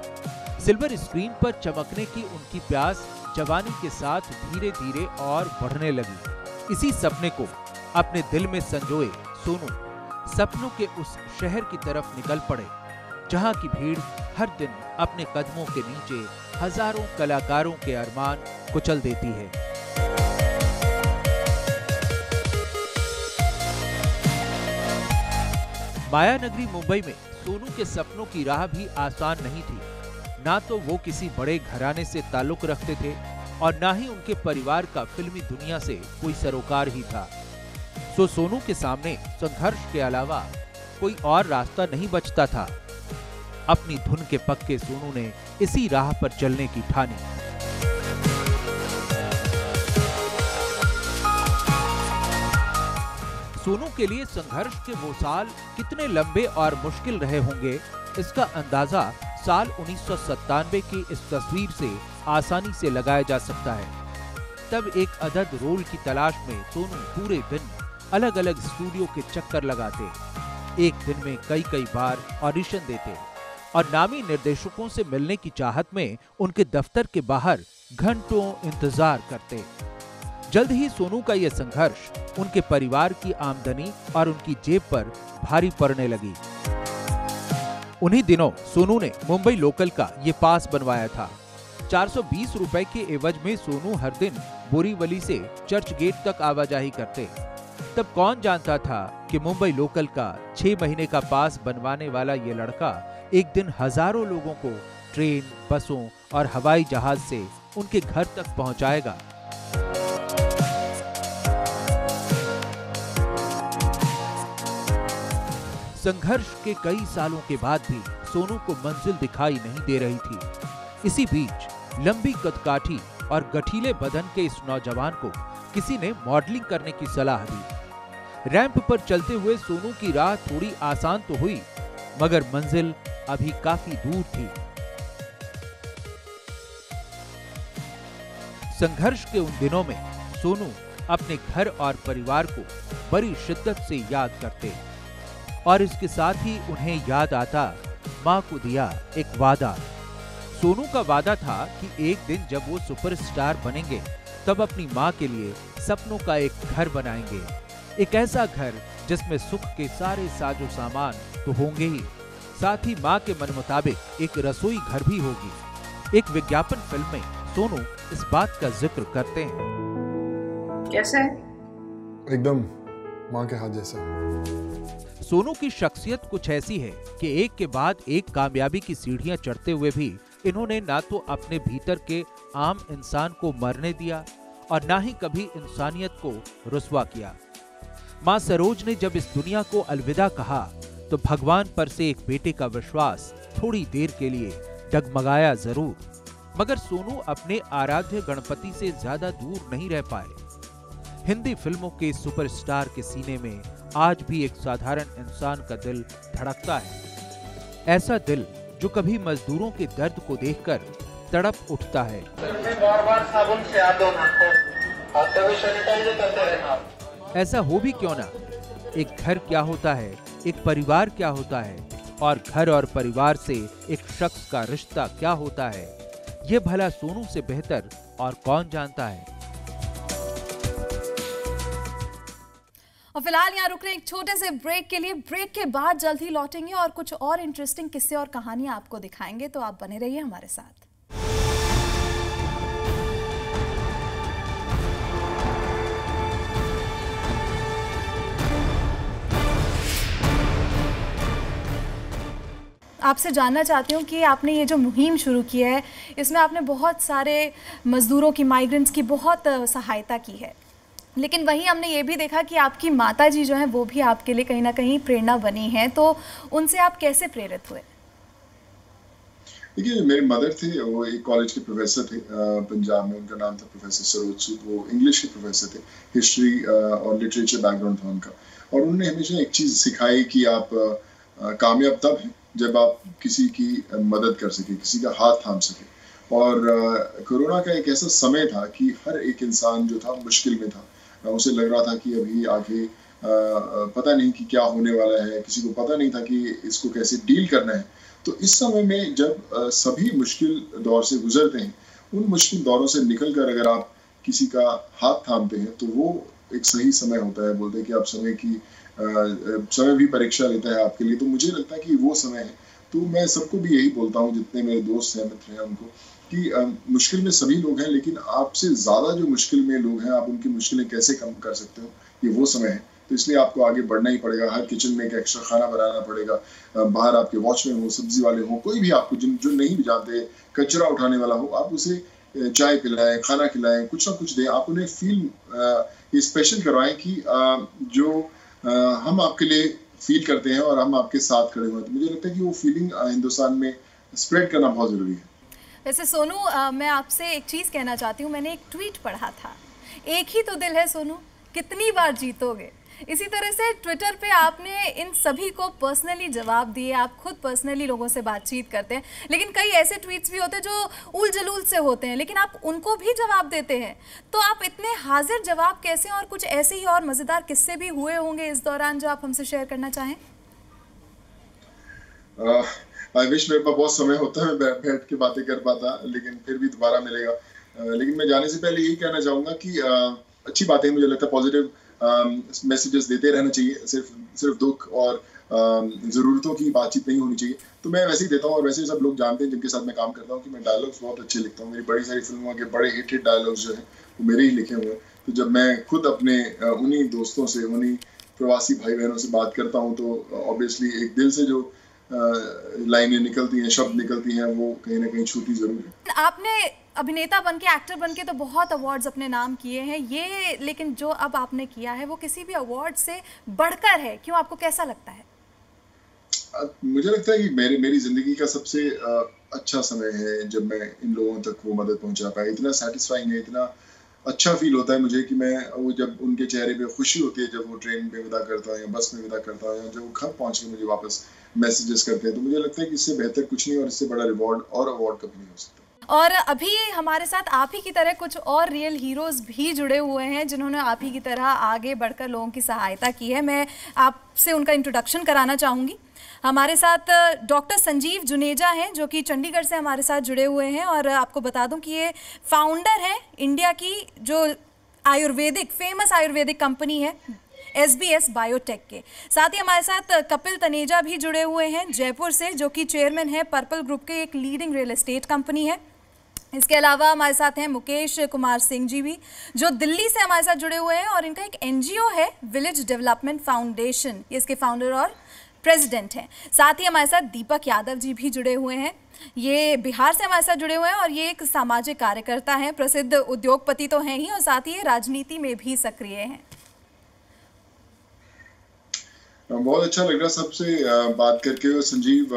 सिल्वर स्क्रीन पर चमकने की उनकी प्यास जवानी के साथ धीरे धीरे और बढ़ने लगी। इसी सपने को अपने दिल में संजोए सोनू सपनों के उस शहर की तरफ निकल पड़े जहां की भीड़ हर दिन अपने कदमों के नीचे हजारों कलाकारों के अरमान कुचल देती है। माया नगरी मुंबई में सोनू के सपनों की राह भी आसान नहीं थी। ना तो वो किसी बड़े घराने से ताल्लुक रखते थे और ना ही उनके परिवार का फिल्मी दुनिया से कोई सरोकार ही था। सो सोनू के सामने संघर्ष के अलावा कोई और रास्ता नहीं बचता था। अपनी धुन के पक्के सोनू ने इसी राह पर चलने की ठानी। सोनू के लिए संघर्ष के वो साल कितने लंबे और मुश्किल रहे होंगे, इसका अंदाजा साल 1997 की इस तस्वीर से आसानी से लगाया जा सकता है। तब एक अदद रोल की तलाश में सोनू पूरे दिन अलग अलग स्टूडियो के चक्कर लगाते, एक दिन में कई बार ऑडिशन देते और नामी निर्देशकों से मिलने की चाहत में उनके दफ्तर के बाहर घंटों इंतजार करते। जल्द ही सोनू का यह संघर्ष उनके परिवार की आमदनी और उनकी जेब पर भारी पड़ने लगी। उन्हीं दिनों सोनू ने मुंबई लोकल का ये पास बनवाया था। 420 रुपए के एवज में सोनू हर दिन बोरीवली से चर्च गेट तक आवाजाही करते। तब कौन जानता था कि मुंबई लोकल का 6 महीने का पास बनवाने वाला ये लड़का एक दिन हजारों लोगों को ट्रेन, बसों और हवाई जहाज से उनके घर तक पहुंचाएगा। संघर्ष के कई सालों के बाद भी सोनू को मंजिल दिखाई नहीं दे रही थी। इसी बीच लंबी कदकाठी और गठीले बदन के इस नौजवान को किसी ने मॉडलिंग करने की सलाह दी। रैंप पर चलते हुए सोनू की राह थोड़ी आसान तो हुई, मगर मंजिल अभी काफी दूर थी। संघर्ष के उन दिनों में सोनू अपने घर और परिवार को बड़ी शिद्दत से याद करते और इसके साथ ही उन्हें याद आता माँ को दिया एक वादा। सोनू का वादा था कि एक दिन जब वो सुपरस्टार बनेंगे तब अपनी माँ के लिए सपनों का एक घर बनाएंगे, एक ऐसा घर जिसमें सुख के सारे साजो सामान तो होंगे ही, साथ ही माँ के मन मुताबिक एक रसोई घर भी होगी। एक विज्ञापन फिल्म में सोनू इस बात का जिक्र करते हैं। कैसा है? एकदम माँ के हाथ जैसा। सोनू की शख्सियत कुछ ऐसी है कि एक के बाद एक कामयाबी की सीढ़ियां चढ़ते हुए भी इन्होंने ना तो अपने भीतर के आम इंसान को मरने दिया और ना ही कभी इंसानियत को रुस्वा किया। मां सरोज ने जब इस दुनिया को अलविदा कहा तो भगवान पर से एक बेटे का विश्वास थोड़ी देर के लिए डगमगाया जरूर, मगर सोनू अपने आराध्य गणपति से ज्यादा दूर नहीं रह पाए। हिंदी फिल्मों के सुपरस्टार के सीने में आज भी एक साधारण इंसान का दिल धड़कता है, ऐसा दिल जो कभी मजदूरों के दर्द को देखकर तड़प उठता है। बार-बार साबुन से हाथ धोना, हाथों को सैनिटाइज करते रहना। ऐसा हो भी क्यों ना। एक घर क्या होता है, एक परिवार क्या होता है और घर और परिवार से एक शख्स का रिश्ता क्या होता है, ये भला सोनू से बेहतर और कौन जानता है। और फिलहाल यहाँ रुक रहे एक छोटे से ब्रेक के लिए। ब्रेक के बाद जल्द ही लौटेंगे और कुछ और इंटरेस्टिंग किस्से और कहानियां आपको दिखाएंगे, तो आप बने रहिए हमारे साथ। आपसे जानना चाहती हूँ कि आपने ये जो मुहिम शुरू की है, इसमें आपने बहुत सारे मजदूरों की, माइग्रेंट्स की बहुत सहायता की है, लेकिन वहीं हमने ये भी देखा कि आपकी माताजी जो हैं वो भी आपके लिए कहीं ना कहीं प्रेरणा बनी हैं, तो उनसे आप कैसे प्रेरित हुए? देखिए, मेरे मदर थे, वो एक कॉलेज के प्रोफेसर थे पंजाब में। उनका नाम था प्रोफेसर सरोज सूद। वो इंग्लिश के प्रोफेसर थे, हिस्ट्री और लिटरेचर बैकग्राउंड था उनका। और उन्होंने हमेशा एक चीज़ सिखाई कि आप कामयाब तब हैं जब आप किसी की मदद कर सके, किसी का हाथ थाम सके। और कोरोना का एक ऐसा समय था कि हर एक इंसान जो था मुश्किल में था। उसे लग रहा था कि अभी आगे पता नहीं कि क्या होने वाला है, किसी को पता नहीं था कि इसको कैसे डील करना है। तो इस समय में जब सभी मुश्किल दौर से गुजरते हैं, उन मुश्किल दौरों से निकलकर अगर आप किसी का हाथ थामते हैं तो वो एक सही समय होता है। बोलते हैं कि आप समय भी परीक्षा लेता है आपके लिए। तो मुझे लगता है कि वो समय है। तो मैं सबको भी यही बोलता हूँ, जितने मेरे दोस्त हैं, मित्र हैं, उनको कि मुश्किल में सभी लोग हैं, लेकिन आपसे ज़्यादा जो मुश्किल में लोग हैं, आप उनकी मुश्किलें कैसे कम कर सकते हो, ये वो समय है। तो इसलिए आपको आगे बढ़ना ही पड़ेगा। हर किचन में एक एक्स्ट्रा खाना बनाना पड़ेगा। बाहर आपके वॉचमैन हो, सब्जी वाले हो, कोई भी आपको जो नहीं भी जानते, कचरा उठाने वाला हो, आप उसे चाय पिलाएं, खाना खिलाएं, कुछ ना कुछ दें। आप उन्हें फील ये स्पेशल करवाएं कि जो हम आपके लिए फील करते हैं और हम आपके साथ खड़े हुए हैं। तो मुझे लगता है कि वो फीलिंग हिंदुस्तान में स्प्रेड करना बहुत ज़रूरी है। वैसे सोनू, मैं आपसे एक चीज़ कहना चाहती हूँ। मैंने एक ट्वीट पढ़ा था, एक ही तो दिल है सोनू, कितनी बार जीतोगे। इसी तरह से ट्विटर पे आपने इन सभी को पर्सनली जवाब दिए। आप खुद पर्सनली लोगों से बातचीत करते हैं, लेकिन कई ऐसे ट्वीट्स भी होते हैं जो उल जलूल से होते हैं, लेकिन आप उनको भी जवाब देते हैं। तो आप इतने हाजिर जवाब कैसे, और कुछ ऐसे ही और मज़ेदार किस्से भी हुए होंगे इस दौरान जो आप हमसे शेयर करना चाहें? आई विश मेरे पास बहुत समय होता है, मैं बैठ के बातें कर पाता, लेकिन फिर भी दोबारा मिलेगा। लेकिन मैं जाने से पहले यही कहना चाहूँगा कि अच्छी बातें, मुझे लगता है पॉजिटिव मैसेजेस देते रहना चाहिए। सिर्फ दुख और ज़रूरतों की बातचीत नहीं होनी चाहिए। तो मैं वैसे ही देता हूँ, और वैसे सब लोग जानते हैं जिनके साथ मैं काम करता हूँ कि मैं डायलॉग्स बहुत अच्छे लिखता हूँ। मेरी बड़ी सारी फिल्मों के बड़े हिट डायलॉग्स जो हैं वो मेरे ही लिखे हुए हैं। तो जब मैं खुद अपने उन्हीं दोस्तों से, उन्हीं प्रवासी भाई बहनों से बात करता हूँ, तो ऑब्वियसली एक दिल से जो लाइनें निकलती हैं, शब्द निकलती हैं, वो कहीं ना कहीं छूती जरूर है। आपने अभिनेता बनके, एक्टर बनके तो बहुत अवार्ड्स अपने नाम किए हैं, ये लेकिन जो अब आपने किया है वो किसी भी अवार्ड से बढ़कर है। क्यों, आपको कैसा लगता है? मुझे लगता है कि मेरी जिंदगी का सबसे अच्छा समय है जब मैं इन लोगों तक वो मदद पहुंचा पाया। इतना सेटिस्फाइंग है, इतना अच्छा फील होता है मुझे कि मैं वो, जब उनके चेहरे पे खुशी होती है जब वो ट्रेन में विदा करता है या बस में विदा करता है, या जब वो घर पहुंच के मुझे वापस मैसेजेस करते हैं, तो मुझे लगता है कि इससे बेहतर कुछ नहीं और इससे बड़ा रिवॉर्ड और अवार्ड कभी नहीं हो सकता। और अभी हमारे साथ आप ही की तरह कुछ और रियल हीरोज़ भी जुड़े हुए हैं जिन्होंने आप ही की तरह आगे बढ़कर लोगों की सहायता की है। मैं आपसे उनका इंट्रोडक्शन कराना चाहूँगी। हमारे साथ डॉक्टर संजीव जुनेजा हैं, जो कि चंडीगढ़ से हमारे साथ जुड़े हुए हैं। और आपको बता दूं कि ये फाउंडर हैं इंडिया की जो फेमस आयुर्वेदिक कंपनी है SBS बायोटेक के। साथ ही हमारे साथ कपिल तनेजा भी जुड़े हुए हैं जयपुर से, जो कि चेयरमैन है पर्पल ग्रुप के, एक लीडिंग रियल एस्टेट कंपनी है। इसके अलावा हमारे साथ हैं मुकेश कुमार सिंह जी भी, जो दिल्ली से हमारे साथ जुड़े हुए हैं, और इनका एक NGO है विलेज डेवलपमेंट फाउंडेशन, ये इसके फाउंडर और प्रेसिडेंट हैं। साथ ही हमारे साथ दीपक यादव जी भी जुड़े हुए हैं, ये बिहार से हमारे साथ जुड़े हुए हैं और ये एक सामाजिक कार्यकर्ता हैं, प्रसिद्ध उद्योगपति तो हैं ही, और साथ ही ये राजनीति में भी सक्रिय हैं। बहुत अच्छा लग रहा सबसे बात करके। संजीव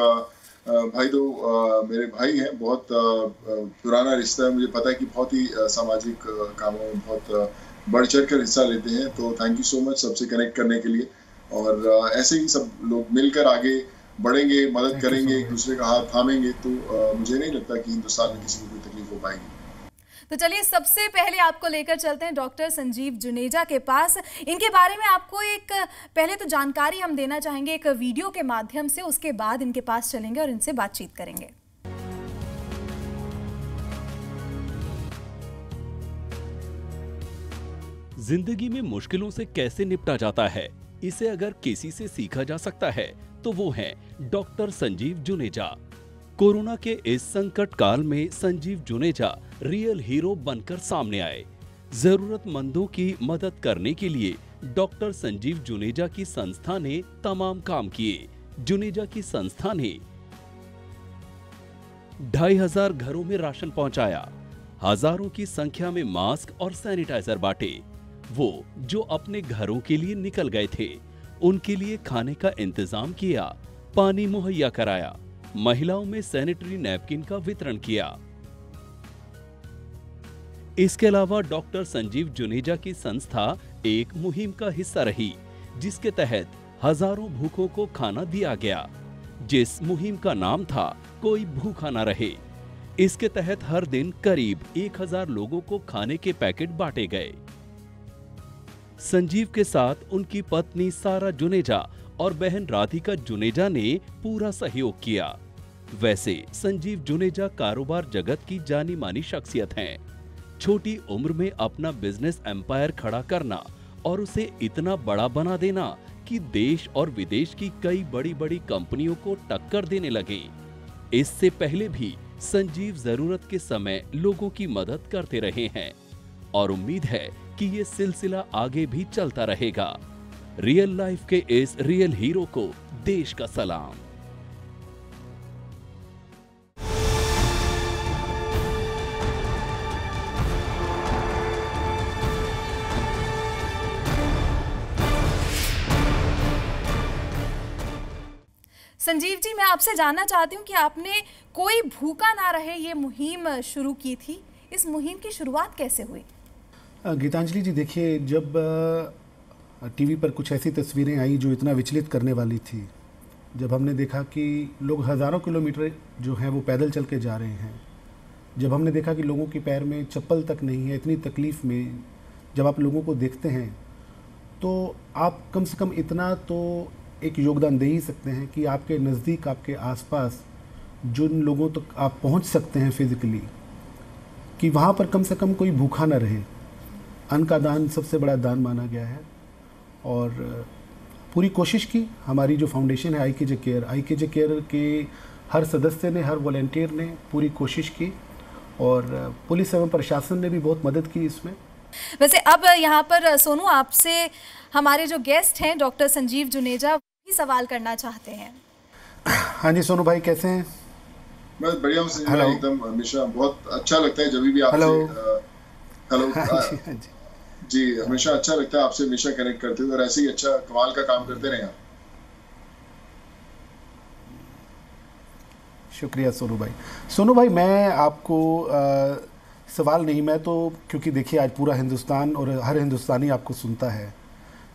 भाई तो मेरे भाई हैं, बहुत पुराना रिश्ता है। मुझे पता है कि बहुत ही सामाजिक कामों में बहुत बढ़ चढ़ कर हिस्सा लेते हैं। तो थैंक यू सो मच सबसे कनेक्ट करने के लिए, और ऐसे ही सब लोग मिलकर आगे बढ़ेंगे, मदद करेंगे, एक दूसरे का हाथ थामेंगे, तो मुझे नहीं लगता कि हिंदुस्तान में किसी को कोई तकलीफ हो पाएगी। तो चलिए सबसे पहले आपको लेकर चलते हैं डॉक्टर संजीव जुनेजा के पास। इनके बारे में आपको एक पहले तो जानकारी हम देना चाहेंगे एक वीडियो के माध्यम से, उसके बाद इनके पास चलेंगे और इनसे बातचीत करेंगे। जिंदगी में मुश्किलों से कैसे निपटा जाता है, इसे अगर किसी से सीखा जा सकता है तो वो है डॉक्टर संजीव जुनेजा। कोरोना के इस संकट काल में संजीव जुनेजा रियल हीरो बनकर सामने आए। जरूरतमंदों की मदद करने के लिए डॉक्टर संजीव जुनेजा की संस्था ने तमाम काम किए। जुनेजा की संस्था ने 2500 घरों में राशन पहुंचाया, हजारों की संख्या में मास्क और सैनिटाइजर बांटे। वो जो अपने घरों के लिए निकल गए थे, उनके लिए खाने का इंतजाम किया, पानी मुहैया कराया, महिलाओं में सैनिटरी नैपकिन का वितरण किया। इसके अलावा डॉक्टर संजीव जुनेजा की संस्था एक मुहिम का हिस्सा रही, जिसके तहत हजारों भूखों को खाना दिया गया, जिस मुहिम का नाम था कोई भूखा ना रहे। इसके तहत हर दिन करीब 1000 लोगों को खाने के पैकेट बांटे गए। संजीव के साथ उनकी पत्नी सारा जुनेजा और बहन राधिका जुनेजा ने पूरा सहयोग किया। वैसे संजीव जुनेजा कारोबार जगत की जानी मानी शख्सियत हैं। छोटी उम्र में अपना बिजनेस एम्पायर खड़ा करना और उसे इतना बड़ा बना देना कि देश और विदेश की कई बड़ी बड़ी कंपनियों को टक्कर देने लगे। इससे पहले भी संजीव जरूरत के समय लोगों की मदद करते रहे हैं और उम्मीद है कि ये सिलसिला आगे भी चलता रहेगा। रियल लाइफ के इस रियल हीरो को देश का सलाम। संजीव जी, मैं आपसे जानना चाहती हूँ कि आपने कोई भूखा ना रहे ये मुहिम शुरू की थी। इस मुहिम की शुरुआत कैसे हुई? गीतांजलि जी, देखिए, जब टीवी पर कुछ ऐसी तस्वीरें आई जो इतना विचलित करने वाली थी, जब हमने देखा कि लोग हज़ारों किलोमीटर जो हैं वो पैदल चल के जा रहे हैं, जब हमने देखा कि लोगों के पैर में चप्पल तक नहीं है, इतनी तकलीफ़ में जब आप लोगों को देखते हैं तो आप कम से कम इतना तो एक योगदान दे ही सकते हैं कि आपके नज़दीक, आपके आसपास जिन लोगों तक आप पहुंच सकते हैं फिज़िकली, कि वहाँ पर कम से कम कोई भूखा ना रहे। अन्न का दान सबसे बड़ा दान माना गया है और पूरी कोशिश की। हमारी जो फाउंडेशन है आईकेजे केयर के हर सदस्य ने, हर वॉलंटियर ने पूरी कोशिश की और पुलिस एवं प्रशासन ने भी बहुत मदद की इसमें। वैसे अब यहाँ पर सोनू, आपसे हमारे जो गेस्ट हैं डॉक्टर संजीव जुनेजा भी सवाल करना चाहते हैं। हाँ जी सोनू भाई, कैसे हैं? मैं बढ़िया हूँ संजीव भाई, एकदम हमेशा बहुत अच्छा लगता है जब भी आपसे हेलो जी, हमेशा अच्छा लगता है आपसे हमेशा कनेक्ट करते हुए और ऐसे ही अच्छा कमाल का काम करते रहे आप। शुक्रिया सोनू भाई। सोनू भाई, मैं आपको सवाल नहीं, मैं तो, क्योंकि देखिए आज पूरा हिंदुस्तान और हर हिंदुस्तानी आपको सुनता है,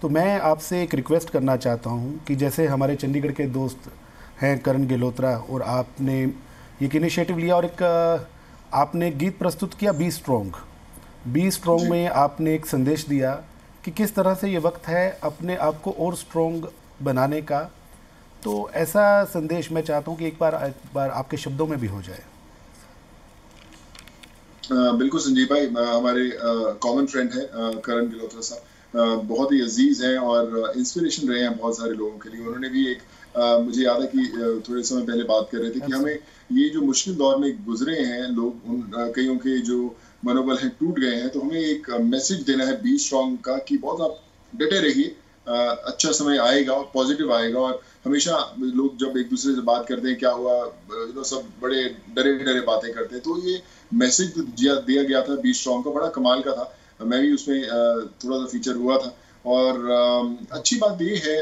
तो मैं आपसे एक रिक्वेस्ट करना चाहता हूं कि जैसे हमारे चंडीगढ़ के दोस्त हैं करण गिलोत्रा, और आपने एक इनिशिएटिव लिया और एक आपने गीत प्रस्तुत किया बी स्ट्रॉन्ग में आपने एक संदेश दिया कि किस तरह से ये वक्त है अपने आप को और स्ट्रॉन्ग बनाने का। तो ऐसा संदेश मैं चाहता हूँ कि एक बार आपके शब्दों में भी हो जाए। बिल्कुल संजीव भाई, हमारे कॉमन फ्रेंड है करण गिलोत्रा साहब, बहुत ही अजीज हैं और इंस्पिरेशन रहे हैं बहुत सारे लोगों के लिए। उन्होंने भी एक मुझे याद है कि थोड़े समय पहले बात कर रहे थे कि हमें ये जो मुश्किल दौर में गुजरे हैं लोग, उन कईयों के जो मनोबल है टूट गए हैं, तो हमें एक मैसेज देना है बी स्ट्रॉन्ग का कि बहुत आप डटे रहिए, अच्छा समय आएगा और पॉजिटिव आएगा। और हमेशा लोग जब एक दूसरे से बात करते हैं क्या हुआ, सब बड़े डरे डरे बातें करते हैं, तो ये मैसेज दिया गया था बी स्ट्रॉन्ग का, बड़ा कमाल का था। मैं भी उसमें थोड़ा सा फीचर हुआ था। और अच्छी बात ये है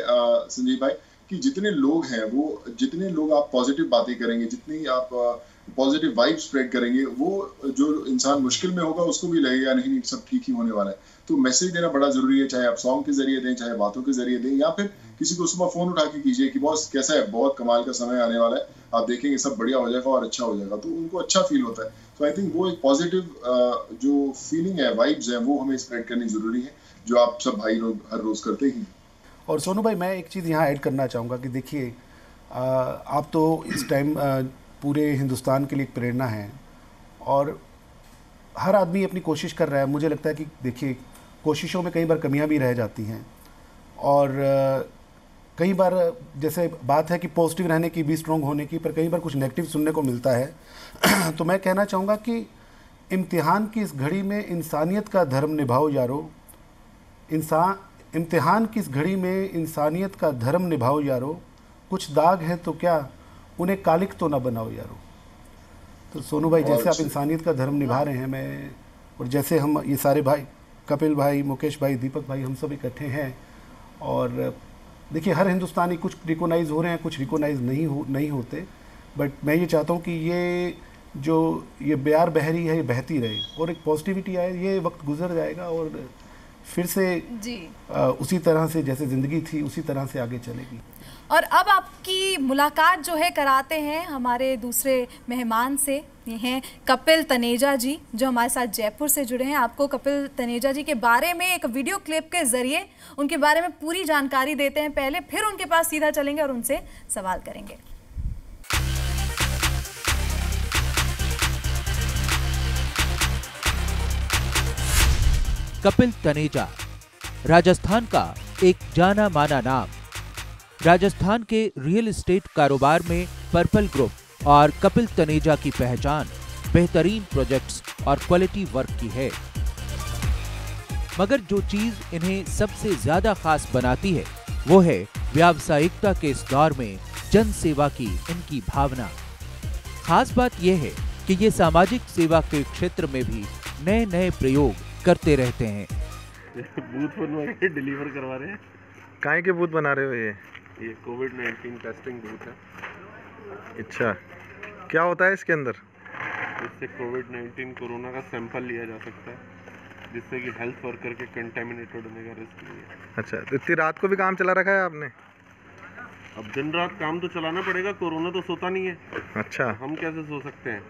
संजीव भाई कि जितने लोग हैं वो, जितने लोग आप पॉजिटिव बातें करेंगे, जितनी आप पॉजिटिव वाइब स्प्रेड करेंगे, वो जो इंसान मुश्किल में होगा उसको भी लगेगा नहीं सब ठीक ही होने वाला है। तो मैसेज देना बड़ा जरूरी है, चाहे आप सॉन्ग के जरिए दें, चाहे बातों के जरिए दें, या फिर किसी को सुबह फोन उठा के कीजिए कि बॉस कैसा है, बहुत कमाल का समय आने वाला है, आप देखेंगे सब बढ़िया हो जाएगा और अच्छा हो जाएगा, तो उनको अच्छा फील होता है। तो आई थिंक वो एक पॉजिटिव जो फीलिंग है, वाइब्स है, वो हमें स्प्रेड करनी जरूरी है, जो आप सब भाई लोग हर रोज करते ही। और सोनू भाई, मैं एक चीज़ यहाँ ऐड करना चाहूँगा कि देखिए आप तो इस टाइम पूरे हिंदुस्तान के लिए एक प्रेरणा है और हर आदमी अपनी कोशिश कर रहा है। मुझे लगता है कि देखिए कोशिशों में कई बार कमियां भी रह जाती हैं और कई बार जैसे बात है कि पॉजिटिव रहने की, बी स्ट्रॉन्ग होने की, पर कई बार कुछ नेगेटिव सुनने को मिलता है। तो मैं कहना चाहूँगा कि इम्तिहान की इस घड़ी में इंसानियत का धर्म निभाओ यारो, इम्तिहान की इस घड़ी में इंसानियत का धर्म निभाओ यारो, कुछ दाग है तो क्या उन्हें कालिक तो ना बनाओ यारो। तो सोनू भाई, जैसे आप इंसानियत का धर्म निभा रहे हैं, मैं और जैसे हम ये सारे भाई, कपिल भाई, मुकेश भाई, दीपक भाई, हम सब इकट्ठे हैं और देखिए हर हिंदुस्तानी कुछ रिकॉग्नाइज हो रहे हैं, कुछ रिकॉग्नाइज नहीं होते, बट मैं ये चाहता हूँ कि ये जो ये ब्यार बह रही है ये बहती रहे और एक पॉजिटिविटी आए। ये वक्त गुजर जाएगा और फिर से उसी तरह से जैसे ज़िंदगी थी उसी तरह से आगे चलेगी। और अब आपकी मुलाकात जो है कराते हैं हमारे दूसरे मेहमान से। ये हैं कपिल तनेजा जी, जो हमारे साथ जयपुर से जुड़े हैं। आपको कपिल तनेजा जी के बारे में एक वीडियो क्लिप के ज़रिए उनके बारे में पूरी जानकारी देते हैं पहले, फिर उनके पास सीधा चलेंगे और उनसे सवाल करेंगे। कपिल तनेजा राजस्थान का एक जाना माना नाम। राजस्थान के रियल एस्टेट कारोबार में पर्पल ग्रुप और कपिल तनेजा की पहचान बेहतरीन प्रोजेक्ट्स और क्वालिटी वर्क की है। मगर जो चीज इन्हें सबसे ज्यादा खास बनाती है वो है व्यावसायिकता के इस दौर में जन सेवा की इनकी भावना। खास बात यह है कि ये सामाजिक सेवा के क्षेत्र में भी नए नए प्रयोग करते रहते हैं। बूथ बनवा के डिलीवर करवा रहे हैं। काहे के बूथ बना रहे हो ये? ये कोविड-19 टेस्टिंग बूथ है। अच्छा, क्या होता है इसके अंदर? इससे कोविड-19 कोरोना का सैंपल लिया जा सकता है, जिससे कि हेल्थ वर्कर के कंटेमिनेटेड होने का रिस्क नहीं है। अच्छा, तो इतनी रात को भी काम चला रखा है आपने? अब दिन रात काम तो चलाना पड़ेगा, कोरोना तो सोता नहीं है। अच्छा, हम कैसे सो सकते हैं?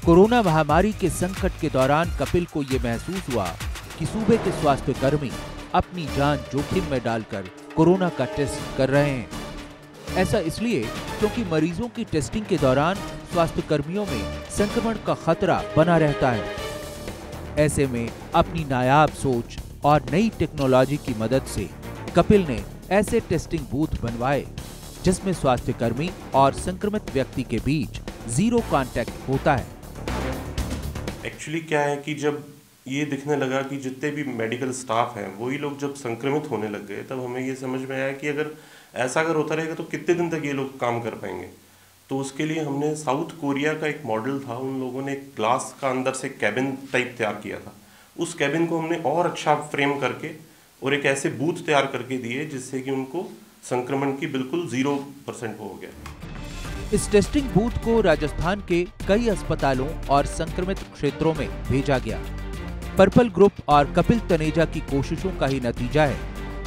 कोरोना महामारी के संकट के दौरान कपिल को ये महसूस हुआ कि सूबे के स्वास्थ्य कर्मी अपनी जान जोखिम में डालकर कोरोना का टेस्ट कर रहे हैं। ऐसा इसलिए क्योंकि मरीजों की टेस्टिंग के दौरान स्वास्थ्य कर्मियों में संक्रमण का खतरा बना रहता है। ऐसे में अपनी नायाब सोच और नई टेक्नोलॉजी की मदद से कपिल ने ऐसे टेस्टिंग बूथ बनवाए जिसमें स्वास्थ्य कर्मी और संक्रमित व्यक्ति के बीच जीरो कांटेक्ट होता है। एक्चुअली क्या है कि जब ये दिखने लगा कि जितने भी मेडिकल स्टाफ हैं वही लोग जब संक्रमित होने लग गए, तब हमें ये समझ में आया कि अगर होता रहेगा तो कितने दिन तक ये लोग काम कर पाएंगे। तो उसके लिए हमने साउथ कोरिया का एक मॉडल था, उन लोगों ने एक ग्लास का अंदर से कैबिन टाइप तैयार किया था। उस कैबिन को हमने और अच्छा फ्रेम करके और एक ऐसे बूथ तैयार करके दिए जिससे कि उनको संक्रमण की बिल्कुल 0% हो गया। इस टेस्टिंग बूथ को राजस्थान के कई अस्पतालों और संक्रमित क्षेत्रों में भेजा गया। पर्पल ग्रुप और कपिल तनेजा की कोशिशों का ही नतीजा है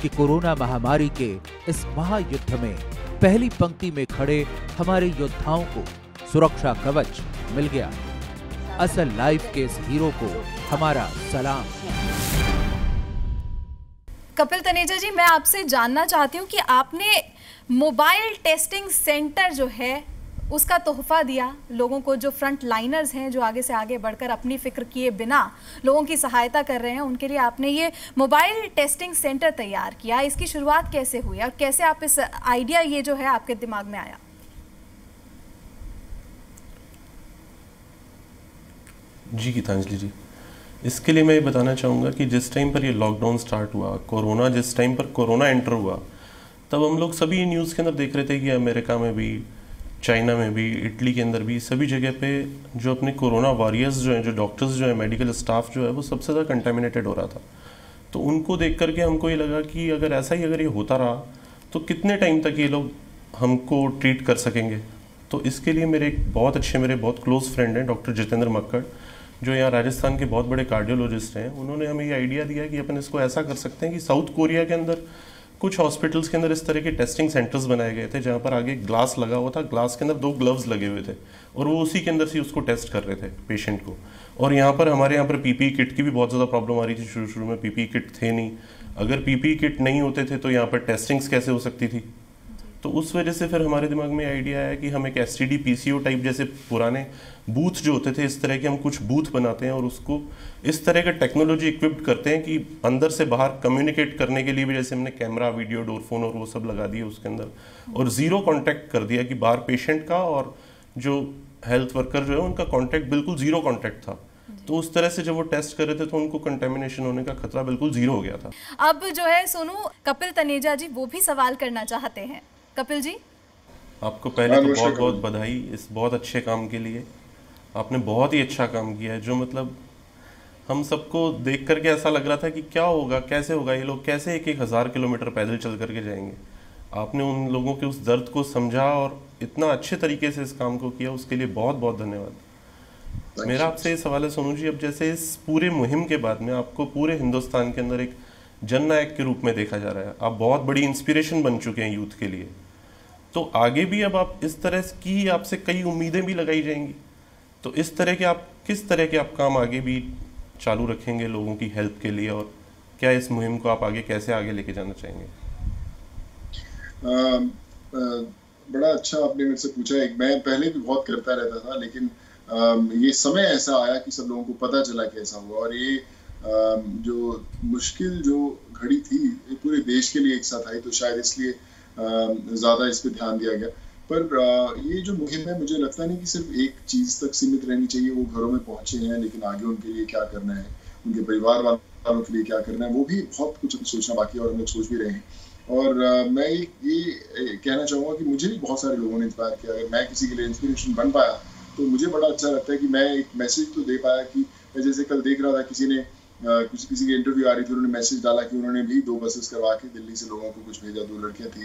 कि कोरोना महामारी के इस महायुद्ध में पहली पंक्ति में खड़े हमारे योद्धाओं को सुरक्षा कवच मिल गया। असल लाइफ के इस हीरो को हमारा सलाम। कपिल तनेजा जी, मैं आपसे जानना चाहती हूँ कि आपने मोबाइल टेस्टिंग सेंटर जो है उसका तोहफा दिया लोगों को, जो फ्रंट लाइनर्स हैं, जो आगे से आगे बढ़कर अपनी फिक्र किए बिना लोगों की सहायता कर रहे हैं, उनके लिए आपने ये मोबाइल टेस्टिंग सेंटर तैयार किया। इसकी शुरुआत कैसे हुई और कैसे आप इस आइडिया ये जो है आपके दिमाग में आया? जी गीतांजलि जी, इसके लिए मैं ये बताना चाहूँगा कि जिस टाइम पर ये लॉकडाउन स्टार्ट हुआ, जिस टाइम पर कोरोना एंटर हुआ, तब हम लोग सभी न्यूज़ के अंदर देख रहे थे कि अमेरिका में भी, चाइना में भी, इटली के अंदर भी, सभी जगह पे जो अपने कोरोना वॉरियर्स जो हैं, जो डॉक्टर्स जो हैं, मेडिकल स्टाफ जो है, वो सबसे ज़्यादा कंटेमिनेटेड हो रहा था। तो उनको देख करके हमको ये लगा कि अगर ये होता रहा तो कितने टाइम तक ये लोग हमको ट्रीट कर सकेंगे। तो इसके लिए मेरे बहुत क्लोज फ्रेंड हैं डॉक्टर जितेंद्र मक्कड़, जो यहाँ राजस्थान के बहुत बड़े कार्डियोलॉजिस्ट हैं। उन्होंने हमें ये आइडिया दिया कि अपन इसको ऐसा कर सकते हैं कि साउथ कोरिया के अंदर कुछ हॉस्पिटल्स के अंदर इस तरह के टेस्टिंग सेंटर्स बनाए गए थे, जहाँ पर आगे ग्लास लगा हुआ था, ग्लास के अंदर 2 ग्लव्स लगे हुए थे और वो उसी के अंदर से उसको टेस्ट कर रहे थे पेशेंट को। और हमारे यहाँ पर पीपीई किट की भी बहुत ज़्यादा प्रॉब्लम आ रही थी। शुरू में पीपीई किट थे नहीं। अगर पीपीई किट नहीं होते थे तो यहाँ पर टेस्टिंग्स कैसे हो सकती थी। तो उस वजह से फिर हमारे दिमाग में आइडिया आया कि हम एक एसटीडी पीसीओ टाइप जैसे पुराने बूथ जो होते थे, इस तरह के हम कुछ बूथ बनाते हैं और उसको इस तरह का टेक्नोलॉजी इक्विप्ड करते हैं कि अंदर से बाहर कम्युनिकेट करने के लिए भी, जैसे हमने कैमरा, वीडियो, डोरफोन और वो सब लगा दिए उसके अंदर, और जीरो कांटेक्ट कर दिया कि बाहर पेशेंट का और जो हेल्थ वर्कर जो है उनका कांटेक्ट बिल्कुल जीरो कांटेक्ट था। तो उस तरह से जब वो टेस्ट कर रहे थे तो उनको कंटेमिनेशन होने का खतरा बिल्कुल जीरो हो गया था। अब जो है सोनू, कपिल तनेजा जी वो भी सवाल करना चाहते हैं। कपिल जी, आपको पहले तो बहुत बहुत बधाई इस बहुत अच्छे काम के लिए। आपने बहुत ही अच्छा काम किया है, जो मतलब हम सबको देख करके ऐसा लग रहा था कि क्या होगा, कैसे होगा, ये लोग कैसे 1,000 किलोमीटर पैदल चल करके जाएंगे। आपने उन लोगों के उस दर्द को समझा और इतना अच्छे तरीके से इस काम को किया, उसके लिए बहुत बहुत धन्यवाद। मेरा आपसे ये सवाल है सोनू जी, अब जैसे इस पूरे मुहिम के बाद में आपको पूरे हिंदुस्तान के अंदर एक जननायक के रूप में देखा जा रहा है, आप बहुत बड़ी इंस्पिरेशन बन चुके हैं यूथ के लिए, तो आगे भी अब आप इस तरह की आपसे कई उम्मीदें भी लगाई जाएंगी, तो इस तरह के आप किस तरह के आप काम आगे भी चालू रखेंगे लोगों की हेल्प के लिए, और क्या इस मुहिम को आप आगे कैसे आगे लेके जाना चाहेंगे? बड़ा अच्छा आपने मेरे से पूछा। मैं पहले भी बहुत करता रहता था, लेकिन ये समय ऐसा आया कि सब लोगों को पता चला कि ऐसा हुआ, और ये जो मुश्किल जो घड़ी थी ये पूरे देश के लिए एक साथ आई, तो शायद इसलिए ज़्यादा इस पे ध्यान दिया गया। पर ये जो मुहिम है, मुझे लगता नहीं कि सिर्फ एक चीज़ तक सीमित रहनी चाहिए। वो घरों में पहुंचे हैं, लेकिन आगे उनके लिए क्या करना है, उनके परिवार वालों के लिए क्या करना है, वो भी बहुत कुछ सोचना बाकी है, और हम लोग सोच भी रहे हैं। और मैं ये कहना चाहूँगा कि मुझे भी बहुत सारे लोगों ने इंस्पायर किया। अगर मैं किसी के लिए इंस्पिरेशन बन पाया तो मुझे बड़ा अच्छा लगता है कि मैं एक मैसेज तो दे पाया। कि मैं जैसे कल देख रहा था, किसी ने किसी की इंटरव्यू आ रही थी, उन्होंने मैसेज डाला कि उन्होंने भी 2 बसेस करवा के दिल्ली से लोगों को कुछ भेजा, 2 लड़कियां थी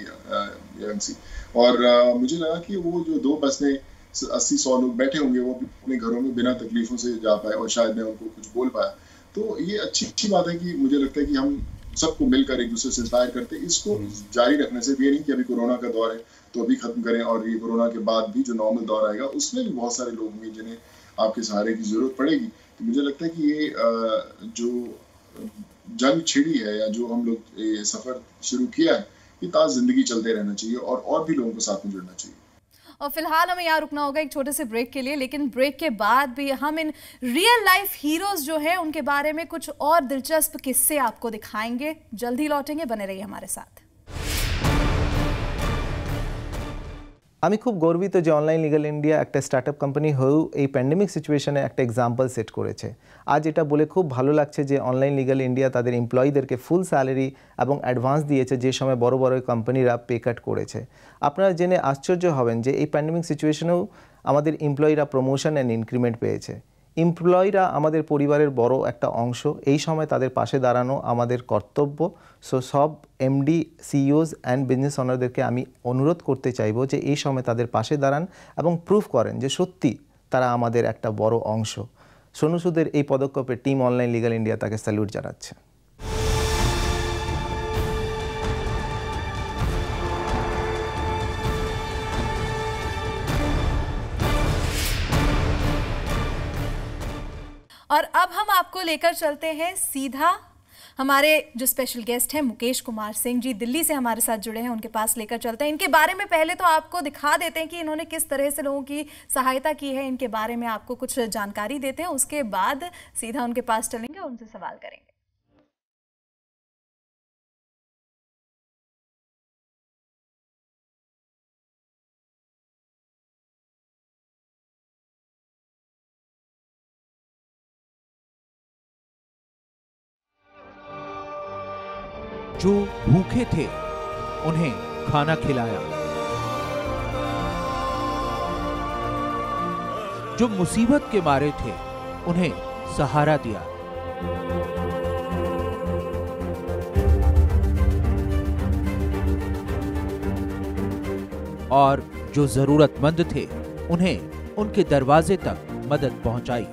एएमसी, और मुझे लगा कि वो जो 2 बस में 80-100 लोग बैठे होंगे वो अपने घरों में बिना तकलीफों से जा पाए और शायद मैं उनको कुछ बोल पाया। तो ये अच्छी बात है कि मुझे लगता है कि हम सबको मिलकर एक दूसरे से इंस्पायर करते हैं। इसको जारी रखने से भी ये नहीं कि अभी कोरोना का दौर है तो अभी खत्म करें, और ये कोरोना के बाद भी जो नॉर्मल दौर आएगा उसमें भी बहुत सारे लोग होंगे जिन्हें आपके सहारे की जरूरत पड़ेगी। तो मुझे लगता है कि ये जो जंग छिड़ी है या जो हम लोग ये सफर शुरू किया है, ये ताज़ जिंदगी चलते रहना चाहिए और भी लोगों को साथ में जुड़ना चाहिए। और फिलहाल हमें यहाँ रुकना होगा एक छोटे से ब्रेक के लिए, लेकिन ब्रेक के बाद भी हम इन रियल लाइफ हीरोज जो है उनके बारे में कुछ और दिलचस्प किस्से आपको दिखाएंगे। जल्दी लौटेंगे, बने रहिए हमारे साथ। আমি খুব গর্বিত যে অনলাইন লিগাল ইন্ডিয়া একটা স্টার্টআপ কোম্পানি হয়েও এই প্যান্ডেমিক সিচুয়েশনে একটা এক্সাম্পল সেট করেছে। আজ এটা বলে খুব ভালো লাগছে যে অনলাইন লিগাল ইন্ডিয়া তাদের এমপ্লয়ীদেরকে ফুল স্যালারি এবং অ্যাডভান্স দিয়েছে, যে সময় বড় বড় কোম্পানিরা পে কাট করেছে। আপনারা জেনে আশ্চর্য হবেন যে এই প্যান্ডেমিক সিচুয়েশনেও আমাদের এমপ্লয়ীরা প্রমোশন অ্যান্ড ইনক্রিমেন্ট পেয়েছে। এমপ্লয়ীরা আমাদের পরিবারের বড় একটা অংশ, এই সময় তাদের পাশে দাঁড়ানো আমাদের কর্তব্য। সো সব এমডি, সিইওস অ্যান্ড বিজনেস ওনারদেরকে আমি অনুরোধ করতে চাইব যে এই সময় তাদের পাশে দাঁড়ান এবং প্রুফ করেন যে সত্যি তারা আমাদের একটা বড় অংশ। সোনু সুদের এই পদক্ষেপে টিম অনলাইন লিগাল ইন্ডিয়া তাকে স্যালুট জানাচ্ছে। और अब हम आपको लेकर चलते हैं सीधा हमारे जो स्पेशल गेस्ट हैं मुकेश कुमार सिंह जी, दिल्ली से हमारे साथ जुड़े हैं, उनके पास लेकर चलते हैं। इनके बारे में पहले तो आपको दिखा देते हैं कि इन्होंने किस तरह से लोगों की सहायता की है, इनके बारे में आपको कुछ जानकारी देते हैं, उसके बाद सीधा उनके पास चलेंगे और उनसे सवाल करेंगे। जो भूखे थे उन्हें खाना खिलाया, जो मुसीबत के मारे थे उन्हें सहारा दिया, और जो जरूरतमंद थे उन्हें उनके दरवाजे तक मदद पहुंचाई।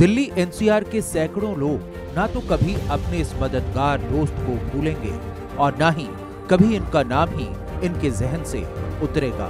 दिल्ली एनसीआर के सैकड़ों लोग ना तो कभी अपने इस मददगार दोस्त को भूलेंगे और ना ही कभी इनका नाम ही इनके जहन से उतरेगा।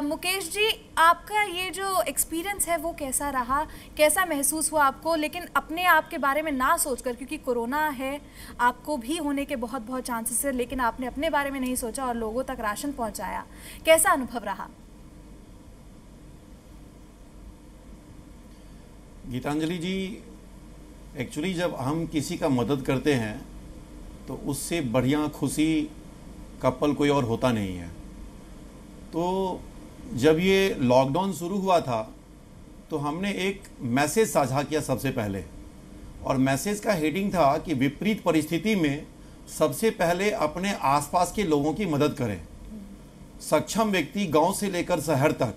मुकेश जी, आपका ये जो एक्सपीरियंस है वो कैसा रहा, कैसा महसूस हुआ आपको, लेकिन अपने आप के बारे में ना सोचकर, क्योंकि कोरोना है, आपको भी होने के बहुत बहुत चांसेस है, लेकिन आपने अपने बारे में नहीं सोचा और लोगों तक राशन पहुंचाया, कैसा अनुभव रहा? गीतांजलि जी, एक्चुअली जब हम किसी का मदद करते हैं तो उससे बढ़िया खुशी का पल कोई और होता नहीं है। तो जब ये लॉकडाउन शुरू हुआ था तो हमने एक मैसेज साझा किया सबसे पहले, और मैसेज का हेडिंग था कि विपरीत परिस्थिति में सबसे पहले अपने आसपास के लोगों की मदद करें, सक्षम व्यक्ति गांव से लेकर शहर तक,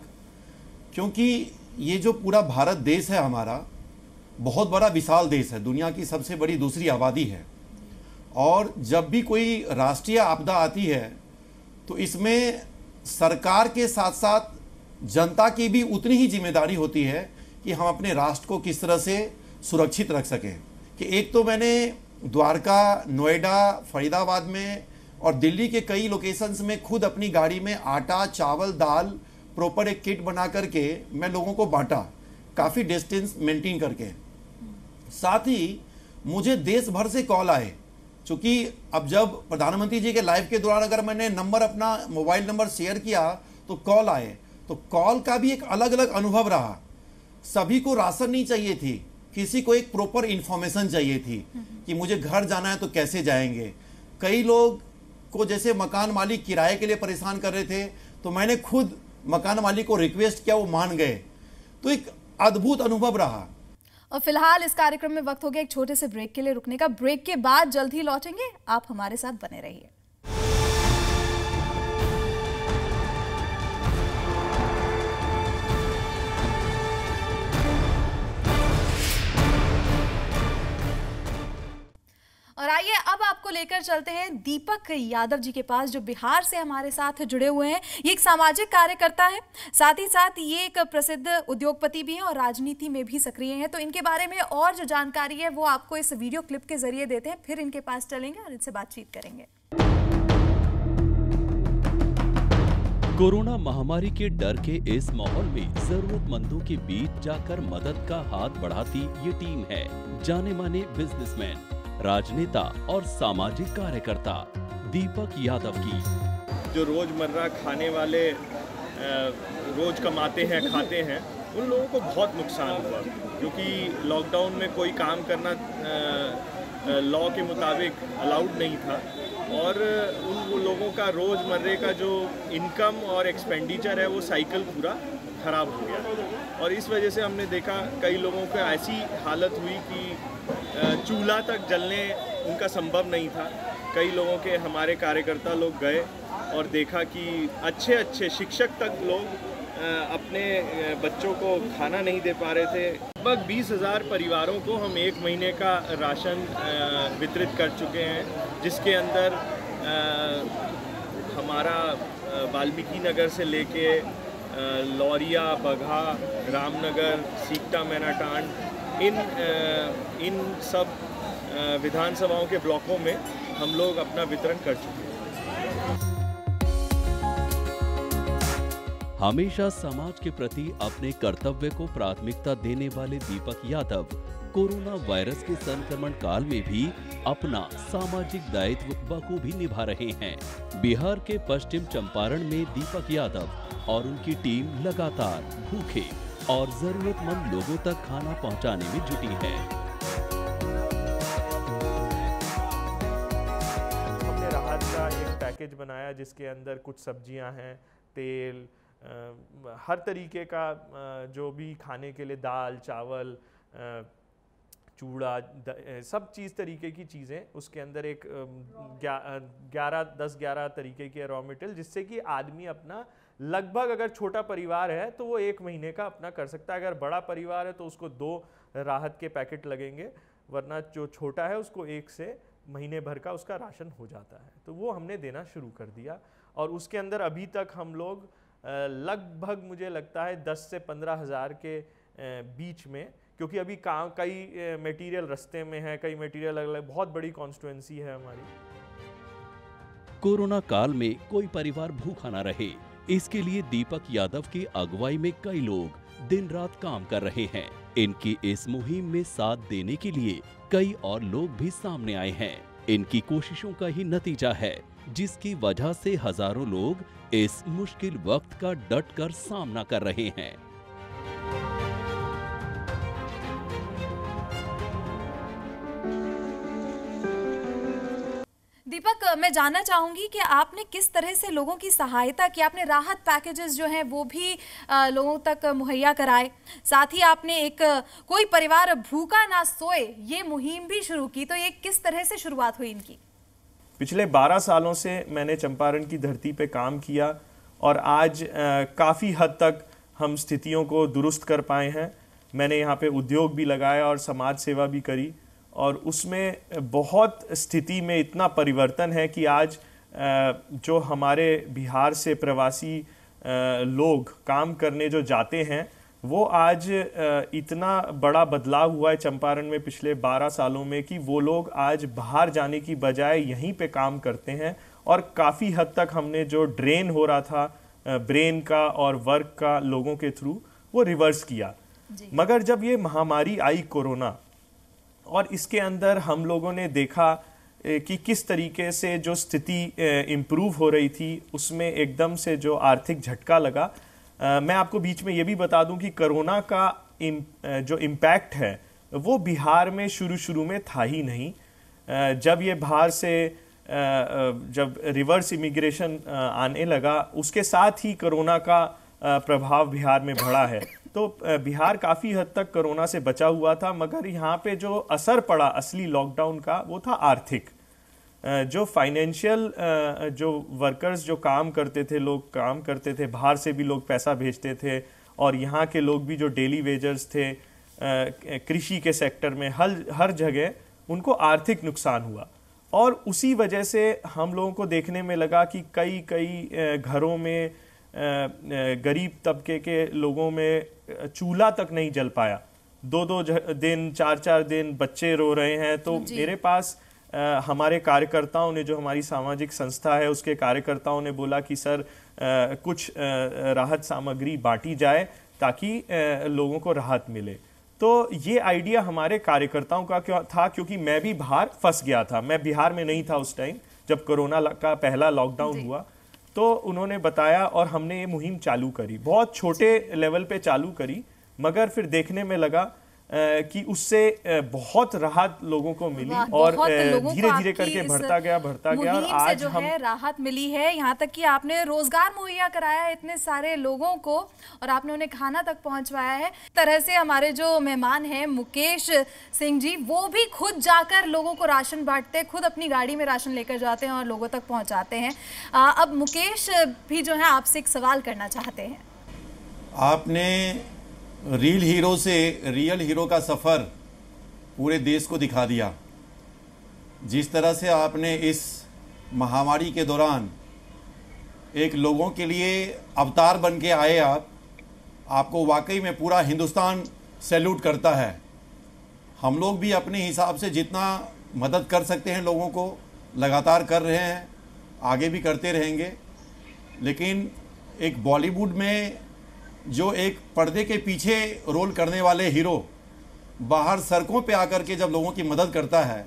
क्योंकि ये जो पूरा भारत देश है हमारा, बहुत बड़ा विशाल देश है, दुनिया की सबसे बड़ी दूसरी आबादी है। और जब भी कोई राष्ट्रीय आपदा आती है तो इसमें सरकार के साथ साथ जनता की भी उतनी ही जिम्मेदारी होती है कि हम अपने राष्ट्र को किस तरह से सुरक्षित रख सकें। कि एक तो मैंने द्वारका, नोएडा, फरीदाबाद में और दिल्ली के कई लोकेशंस में खुद अपनी गाड़ी में आटा, चावल, दाल, प्रॉपर एक किट बना करके मैं लोगों को बांटा, काफ़ी डिस्टेंस मेंटेन करके। साथ ही मुझे देश भर से कॉल आए, क्योंकि अब जब प्रधानमंत्री जी के लाइव के दौरान अगर मैंने नंबर, अपना मोबाइल नंबर शेयर किया तो कॉल आए, तो कॉल का भी एक अलग अलग अनुभव रहा। सभी को राशन नहीं चाहिए थी, किसी को एक प्रॉपर इंफॉर्मेशन चाहिए थी कि मुझे घर जाना है तो कैसे जाएंगे। कई लोग को जैसे मकान मालिक किराए के लिए परेशान कर रहे थे, तो मैंने खुद मकान मालिक को रिक्वेस्ट किया, वो मान गए। तो एक अद्भुत अनुभव रहा। और फिलहाल इस कार्यक्रम में वक्त हो गया एक छोटे से ब्रेक के लिए रुकने का। ब्रेक के बाद जल्द ही लौटेंगे, आप हमारे साथ बने रहिए। और आइए अब आपको लेकर चलते हैं दीपक यादव जी के पास, जो बिहार से हमारे साथ जुड़े हुए हैं। ये एक सामाजिक कार्यकर्ता है, साथ ही साथ ये एक प्रसिद्ध उद्योगपति भी हैं और राजनीति में भी सक्रिय हैं। तो इनके बारे में और जो जानकारी है वो आपको इस वीडियो क्लिप के जरिए देते हैं, फिर इनके पास चलेंगे और इनसे बातचीत करेंगे। कोरोना महामारी के डर के इस माहौल में जरूरतमंदों के बीच जाकर मदद का हाथ बढ़ाती ये टीम है जाने माने बिजनेसमैन, राजनेता और सामाजिक कार्यकर्ता दीपक यादव की। जो रोजमर्रा खाने वाले रोज कमाते हैं, खाते हैं, उन लोगों को बहुत नुकसान हुआ, क्योंकि लॉकडाउन में कोई काम करना लॉ के मुताबिक अलाउड नहीं था और उन लोगों का रोज़मर्रे का जो इनकम और एक्सपेंडिचर है वो साइकिल पूरा ख़राब हो गया। और इस वजह से हमने देखा कई लोगों को ऐसी हालत हुई कि चूल्हा तक जलने उनका संभव नहीं था। कई लोगों के हमारे कार्यकर्ता लोग गए और देखा कि अच्छे अच्छे शिक्षक तक लोग अपने बच्चों को खाना नहीं दे पा रहे थे। लगभग 20,000 परिवारों को हम 1 महीने का राशन वितरित कर चुके हैं, जिसके अंदर हमारा वाल्मीकि नगर से लेके लौरिया, बघा, रामनगर, सीकटा, मैनाटांड, इन सब विधानसभाओं के ब्लॉकों में हम लोग अपना वितरण कर चुके हैं। हमेशा समाज के प्रति अपने कर्तव्य को प्राथमिकता देने वाले दीपक यादव कोरोना वायरस के संक्रमण काल में भी अपना सामाजिक दायित्व बखूबी निभा रहे हैं। बिहार के पश्चिम चंपारण में दीपक यादव और उनकी टीम लगातार भूखे और जरूरतमंद लोगों तक खाना पहुंचाने में जुटी है। हमने राहत का एक पैकेज बनाया जिसके अंदर कुछ सब्जियां हैं, तेल, हर तरीके का जो भी खाने के लिए दाल, चावल, चूड़ा, सब चीज़ तरीके की चीज़ें, उसके अंदर एक 10-11 तरीके के रॉ मटेरियल, जिससे कि आदमी अपना लगभग, अगर छोटा परिवार है तो वो 1 महीने का अपना कर सकता है। अगर बड़ा परिवार है तो उसको 2 राहत के पैकेट लगेंगे, वरना जो छोटा है उसको 1 से महीने भर का उसका राशन हो जाता है। तो वो हमने देना शुरू कर दिया और उसके अंदर अभी तक हम लोग लगभग मुझे लगता है 10 से 15 हज़ार के बीच में, क्योंकि अभी कई मटेरियल रास्ते में है, कई मटेरियल अलग, बहुत बड़ी कॉन्स्टिट्यूएंसी है हमारी। कोरोना काल में कोई परिवार भूखा न रहे, इसके लिए दीपक यादव की अगुवाई में कई लोग दिन रात काम कर रहे हैं। इनकी इस मुहिम में साथ देने के लिए कई और लोग भी सामने आए हैं। इनकी कोशिशों का ही नतीजा है जिसकी वजह से हजारों लोग इस मुश्किल वक्त का डटकर सामना कर रहे हैं। दीपक, मैं जानना चाहूंगी कि आपने किस तरह से लोगों की सहायता की। आपने राहत पैकेजेस जो हैं वो भी लोगों तक मुहैया कराए, साथ ही आपने एक कोई परिवार भूखा ना सोए ये मुहिम भी शुरू की। तो ये किस तरह से शुरुआत हुई इनकी? पिछले 12 सालों से मैंने चंपारण की धरती पे काम किया और आज काफ़ी हद तक हम स्थितियों को दुरुस्त कर पाए हैं। मैंने यहाँ पे उद्योग भी लगाया और समाज सेवा भी करी और उसमें बहुत स्थिति में इतना परिवर्तन है कि आज जो हमारे बिहार से प्रवासी लोग काम करने जो जाते हैं वो आज इतना बड़ा बदलाव हुआ है चंपारण में पिछले 12 सालों में कि वो लोग आज बाहर जाने की बजाय यहीं पे काम करते हैं और काफ़ी हद तक हमने जो ड्रेन हो रहा था ब्रेन का और वर्क का लोगों के थ्रू वो रिवर्स किया। मगर जब ये महामारी आई कोरोना और इसके अंदर हम लोगों ने देखा कि किस तरीके से जो स्थिति इम्प्रूव हो रही थी उसमें एकदम से जो आर्थिक झटका लगा। मैं आपको बीच में ये भी बता दूं कि कोरोना का जो इम्पैक्ट है वो बिहार में शुरू में था ही नहीं। जब ये बाहर से जब रिवर्स इमिग्रेशन आने लगा उसके साथ ही कोरोना का प्रभाव बिहार में बढ़ा है। तो बिहार काफ़ी हद तक कोरोना से बचा हुआ था, मगर यहाँ पे जो असर पड़ा असली लॉकडाउन का वो था आर्थिक। जो फाइनेंशियल जो वर्कर्स जो काम करते थे, लोग काम करते थे, बाहर से भी लोग पैसा भेजते थे और यहाँ के लोग भी जो डेली वेजर्स थे कृषि के सेक्टर में हर जगह उनको आर्थिक नुकसान हुआ। और उसी वजह से हम लोगों को देखने में लगा कि कई घरों में गरीब तबके के लोगों में चूल्हा तक नहीं जल पाया। 2-2 दिन 4-4 दिन बच्चे रो रहे हैं। तो मेरे पास हमारे कार्यकर्ताओं ने, जो हमारी सामाजिक संस्था है उसके कार्यकर्ताओं ने बोला कि सर कुछ राहत सामग्री बांटी जाए ताकि लोगों को राहत मिले। तो ये आइडिया हमारे कार्यकर्ताओं का था, क्योंकि मैं भी बाहर फंस गया था। मैं बिहार में नहीं था उस टाइम जब कोरोना का पहला लॉकडाउन हुआ। तो उन्होंने बताया और हमने ये मुहिम चालू करी, बहुत छोटे लेवल पे चालू करी, मगर फिर देखने में लगा कि उससे बहुत राहत लोगों को मिली और धीरे धीरे करके बढ़ता गया और आज जो है राहत मिली है। यहाँ तक कि आपने रोजगार मुहैया कराया है इतने सारे लोगों को और आपने उन्हें खाना तक पहुँचवाया है। तरह से हमारे जो मेहमान हैं मुकेश सिंह जी, वो भी खुद जाकर लोगों को राशन बांटते, खुद अपनी गाड़ी में राशन लेकर जाते हैं और लोगों तक पहुँचाते हैं। अब मुकेश भी जो है आपसे एक सवाल करना चाहते हैं। आपने रियल हीरो से रियल हीरो का सफ़र पूरे देश को दिखा दिया। जिस तरह से आपने इस महामारी के दौरान एक लोगों के लिए अवतार बन के आए, आपको वाकई में पूरा हिंदुस्तान सैल्यूट करता है। हम लोग भी अपने हिसाब से जितना मदद कर सकते हैं लोगों को लगातार कर रहे हैं, आगे भी करते रहेंगे। लेकिन एक बॉलीवुड में जो एक पर्दे के पीछे रोल करने वाले हीरो बाहर सड़कों पे आकर के जब लोगों की मदद करता है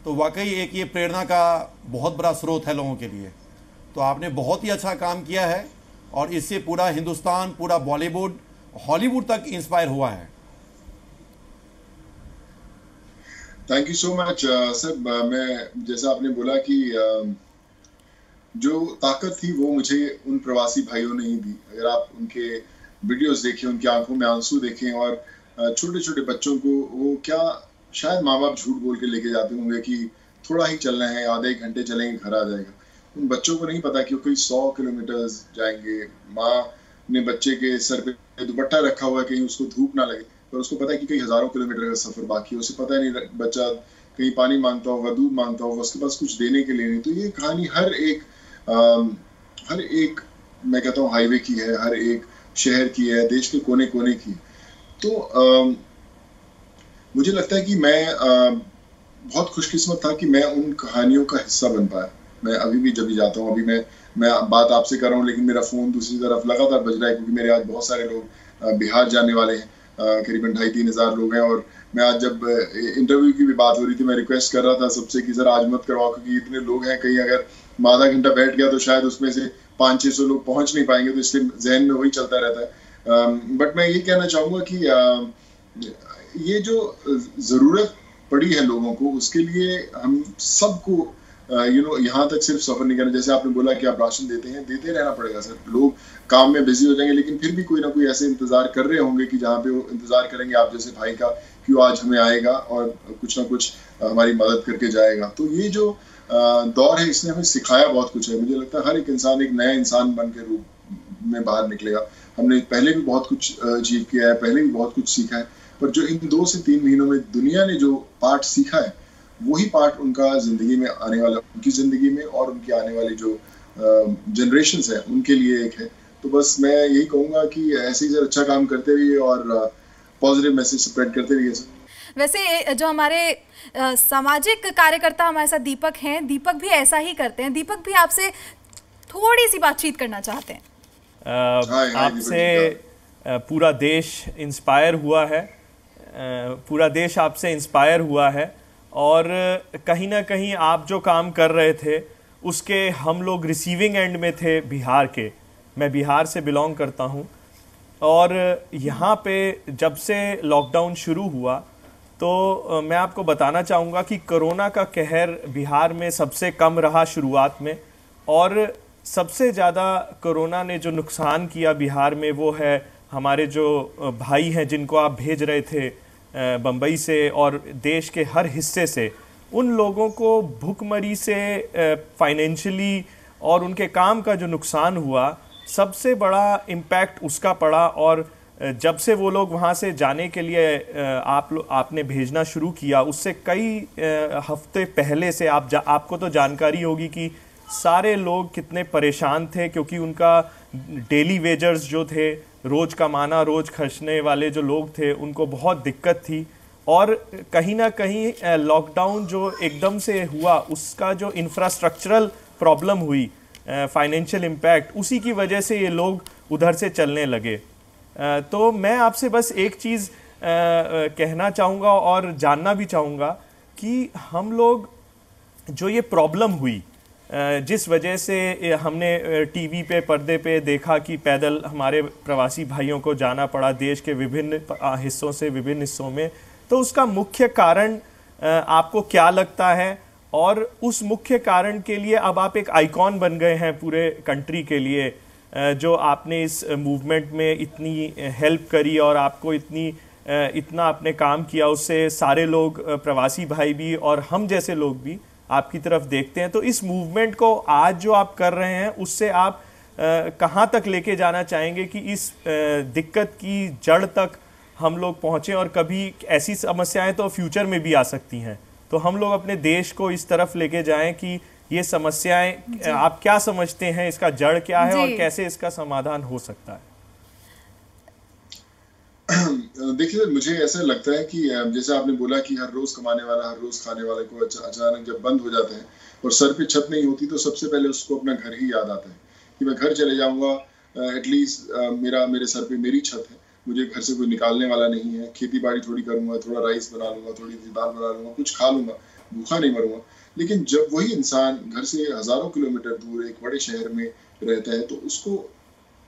तो वाकई एक ये प्रेरणा का बहुत बड़ा स्रोत है लोगों के लिए। तो आपने बहुत ही अच्छा काम किया है और इससे पूरा हिंदुस्तान, पूरा बॉलीवुड, हॉलीवुड तक इंस्पायर हुआ है। Thank you so much sir. मैं जैसा आपने बोला कि जो ताकत थी वो मुझे उन प्रवासी भाइयों ने ही दी। अगर आप उनके वीडियोस देखें, उनकी आंखों में आंसू देखें और छोटे छोटे बच्चों को वो क्या शायद माँ बाप झूठ बोल के लेके जाते होंगे कि थोड़ा ही चलना है, आधे एक घंटे चलेंगे घर आ जाएगा। उन बच्चों को नहीं पता कि वो कई 100 किलोमीटर जाएंगे। माँ ने बच्चे के सर पे दुपट्टा रखा हुआ है कहीं उसको धूप ना लगे, पर उसको पता है कि कई हजारों किलोमीटर का सफर बाकी है। उसे पता ही नहीं बच्चा कहीं पानी मांगता होगा, दूध मांगता होगा, उसके पास कुछ देने के लिए नहीं। तो ये कहानी हर एक मैं कहता हूँ हाईवे की है, हर एक शहर की है, देश के कोने कोने की। तो मुझे लगता है कि मैं बहुत खुशकिस्मत था कि मैं उन कहानियों का हिस्सा बन पाया। मैं अभी भी जब भी जाता हूँ, अभी मैं बात आपसे कर रहा हूँ लेकिन मेरा फोन दूसरी तरफ लगातार बज रहा है, क्योंकि मेरे आज बहुत सारे लोग बिहार जाने वाले हैं। करीबन 2,500-3 हज़ार लोग हैं। और मैं आज जब इंटरव्यू की भी बात हो रही थी, मैं रिक्वेस्ट कर रहा था सबसे कि सर आज मत करवाओ, क्योंकि इतने लोग हैं, कहीं अगर मैं आधा घंटा बैठ गया तो शायद उसमें से 500-600 लोग पहुंच नहीं पाएंगे। तो इसलिए जहन में वही चलता रहता है। बट मैं ये कहना चाहूँगा कि ये जो ज़रूरत पड़ी है लोगों को, उसके लिए हम सबको यहाँ तक सिर्फ सफर नहीं करना। जैसे आपने बोला कि आप राशन देते हैं, देते रहना पड़ेगा सर। लोग काम में बिजी हो जाएंगे, लेकिन फिर भी कोई ना कोई ऐसे इंतजार कर रहे होंगे कि जहाँ पे वो इंतजार करेंगे आप जैसे भाई का, क्यों आज हमें आएगा और कुछ ना कुछ हमारी मदद करके जाएगा। तो ये जो दौर है इसने हमें सिखाया बहुत कुछ है। मुझे लगता है हर एक इंसान एक नया इंसान बन के रूप में बाहर निकलेगा। हमने पहले भी बहुत कुछ अचीव किया है, पहले भी बहुत कुछ सीखा है, पर जो इन 2 से 3 महीनों में दुनिया ने जो पार्ट सीखा है वही पार्ट उनका जिंदगी में आने वाला, उनकी जिंदगी में और उनकी आने वाली जो जनरेशंस है उनके लिए एक है। तो बस मैं यही कहूँगा कि ऐसे ही सर अच्छा काम करते रहिए और पॉजिटिव मैसेज स्प्रेड करते रहिए सर। वैसे जो हमारे सामाजिक कार्यकर्ता हमारे साथ दीपक हैं, दीपक भी ऐसा ही करते हैं। दीपक भी आपसे थोड़ी सी बातचीत करना चाहते हैं। आपसे पूरा देश इंस्पायर हुआ है, पूरा देश आपसे इंस्पायर हुआ है और कहीं ना कहीं आप जो काम कर रहे थे उसके हम लोग रिसीविंग एंड में थे बिहार के। मैं बिहार से बिलोंग करता हूं और यहाँ पे जब से लॉकडाउन शुरू हुआ तो मैं आपको बताना चाहूँगा कि कोरोना का कहर बिहार में सबसे कम रहा शुरुआत में, और सबसे ज़्यादा कोरोना ने जो नुकसान किया बिहार में वो है हमारे जो भाई हैं जिनको आप भेज रहे थे बम्बई से और देश के हर हिस्से से, उन लोगों को भुखमरी से फाइनेंशियली और उनके काम का जो नुकसान हुआ सबसे बड़ा इम्पैक्ट उसका पड़ा। और जब से वो लोग वहाँ से जाने के लिए आपने भेजना शुरू किया उससे कई हफ्ते पहले से आपको तो जानकारी होगी कि सारे लोग कितने परेशान थे, क्योंकि उनका डेली वेजर्स जो थे, रोज़ कमाना रोज़ खर्चने वाले जो लोग थे, उनको बहुत दिक्कत थी। और कहीं ना कहीं लॉकडाउन जो एकदम से हुआ उसका जो इंफ्रास्ट्रक्चरल प्रॉब्लम हुई, फाइनेंशियल इम्पैक्ट, उसी की वजह से ये लोग उधर से चलने लगे। तो मैं आपसे बस एक चीज़ कहना चाहूँगा और जानना भी चाहूँगा कि हम लोग जो ये प्रॉब्लम हुई जिस वजह से हमने टीवी पे पर्दे पे देखा कि पैदल हमारे प्रवासी भाइयों को जाना पड़ा देश के विभिन्न हिस्सों से विभिन्न हिस्सों में, तो उसका मुख्य कारण आपको क्या लगता है? और उस मुख्य कारण के लिए अब आप एक आइकॉन बन गए हैं पूरे कंट्री के लिए, जो आपने इस मूवमेंट में इतनी हेल्प करी और आपको इतना आपने काम किया, उससे सारे लोग प्रवासी भाई भी और हम जैसे लोग भी आपकी तरफ देखते हैं। तो इस मूवमेंट को आज जो आप कर रहे हैं उससे आप कहाँ तक लेके जाना चाहेंगे कि इस दिक्कत की जड़ तक हम लोग पहुँचें, और कभी ऐसी समस्याएं तो फ्यूचर में भी आ सकती हैं, तो हम लोग अपने देश को इस तरफ लेके जाएं कि ये समस्याएं आप क्या समझते हैं, इसका जड़ क्या है और कैसे इसका समाधान हो सकता है? देखिए, मुझे ऐसा लगता है कि जैसे आपने बोला कि हर रोज कमाने वाला हर रोज खाने वाले को अचानक जब बंद हो जाता है और सर पे छत नहीं होती, तो सबसे पहले उसको अपना घर ही याद आता है कि मैं घर चले जाऊंगा, एटलीस्ट मेरे सर पे मेरी छत है, मुझे घर से कोई निकालने वाला नहीं है, खेती बाड़ी थोड़ी करूंगा, थोड़ा राइस बना लूंगा, थोड़ी दाल बना लूंगा, कुछ खा लूंगा, भूखा नहीं मरूंगा। लेकिन जब वही इंसान घर से हजारों किलोमीटर दूर एक बड़े शहर में रहता है तो उसको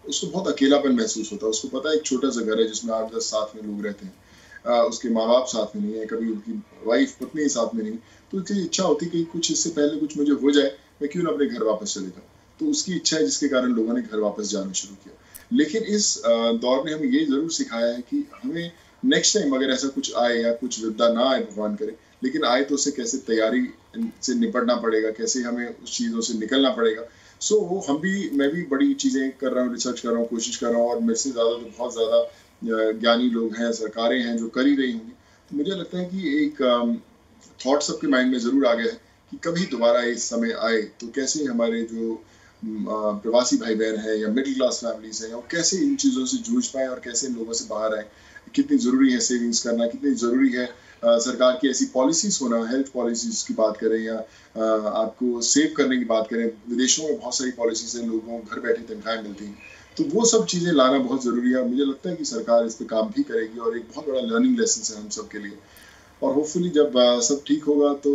बहुत अकेलापन महसूस होता है। उसको पता है एक छोटा सा घर है जिसमें 8-10 साथ में लोग रहते हैं, उसके माँ बाप साथ में नहीं है, कभी उनकी वाइफ पत्नी साथ में नहीं, तो उसकी इच्छा होती कि कुछ इससे पहले कुछ मुझे हो जाए, मैं क्यों ना अपने घर वापस चले जाऊँ। तो उसकी इच्छा है जिसके कारण लोगों ने घर वापस जाना शुरू किया। लेकिन इस दौर ने हमें ये जरूर सिखाया है कि हमें नेक्स्ट टाइम अगर ऐसा कुछ आए या कुछ विपदा ना आए, भगवान करे, लेकिन आए तो उससे कैसे तैयारी से निपटना पड़ेगा, कैसे हमें उस चीज़ों से निकलना पड़ेगा। मैं भी बड़ी चीज़ें कर रहा हूँ, रिसर्च कर रहा हूँ, कोशिश कर रहा हूँ, और मेरे से ज़्यादा तो बहुत ज़्यादा ज्ञानी लोग हैं, सरकारें हैं जो कर ही रही होंगी। तो मुझे लगता है कि एक थॉट सबके माइंड में ज़रूर आ गया है कि कभी दोबारा इस समय आए तो कैसे हमारे जो प्रवासी भाई बहन है या मिडिल क्लास फैमिलीज है, और कैसे इन चीज़ों से जूझ पाए और कैसे इन लोगों से बाहर आए। कितनी ज़रूरी है सेविंग्स करना, कितनी ज़रूरी है सरकार की ऐसी पॉलिसीज होना, हेल्थ पॉलिसीज की बात करें या आपको सेव करने की बात करें। विदेशों में बहुत सारी पॉलिसीज हैं, लोगों को घर बैठे तनख्वाहें मिलती हैं, तो वो सब चीज़ें लाना बहुत ज़रूरी है। मुझे लगता है कि सरकार इस पर काम भी करेगी और एक बहुत बड़ा लर्निंग लेसन है हम सब के लिए, और होपफुली जब सब ठीक होगा तो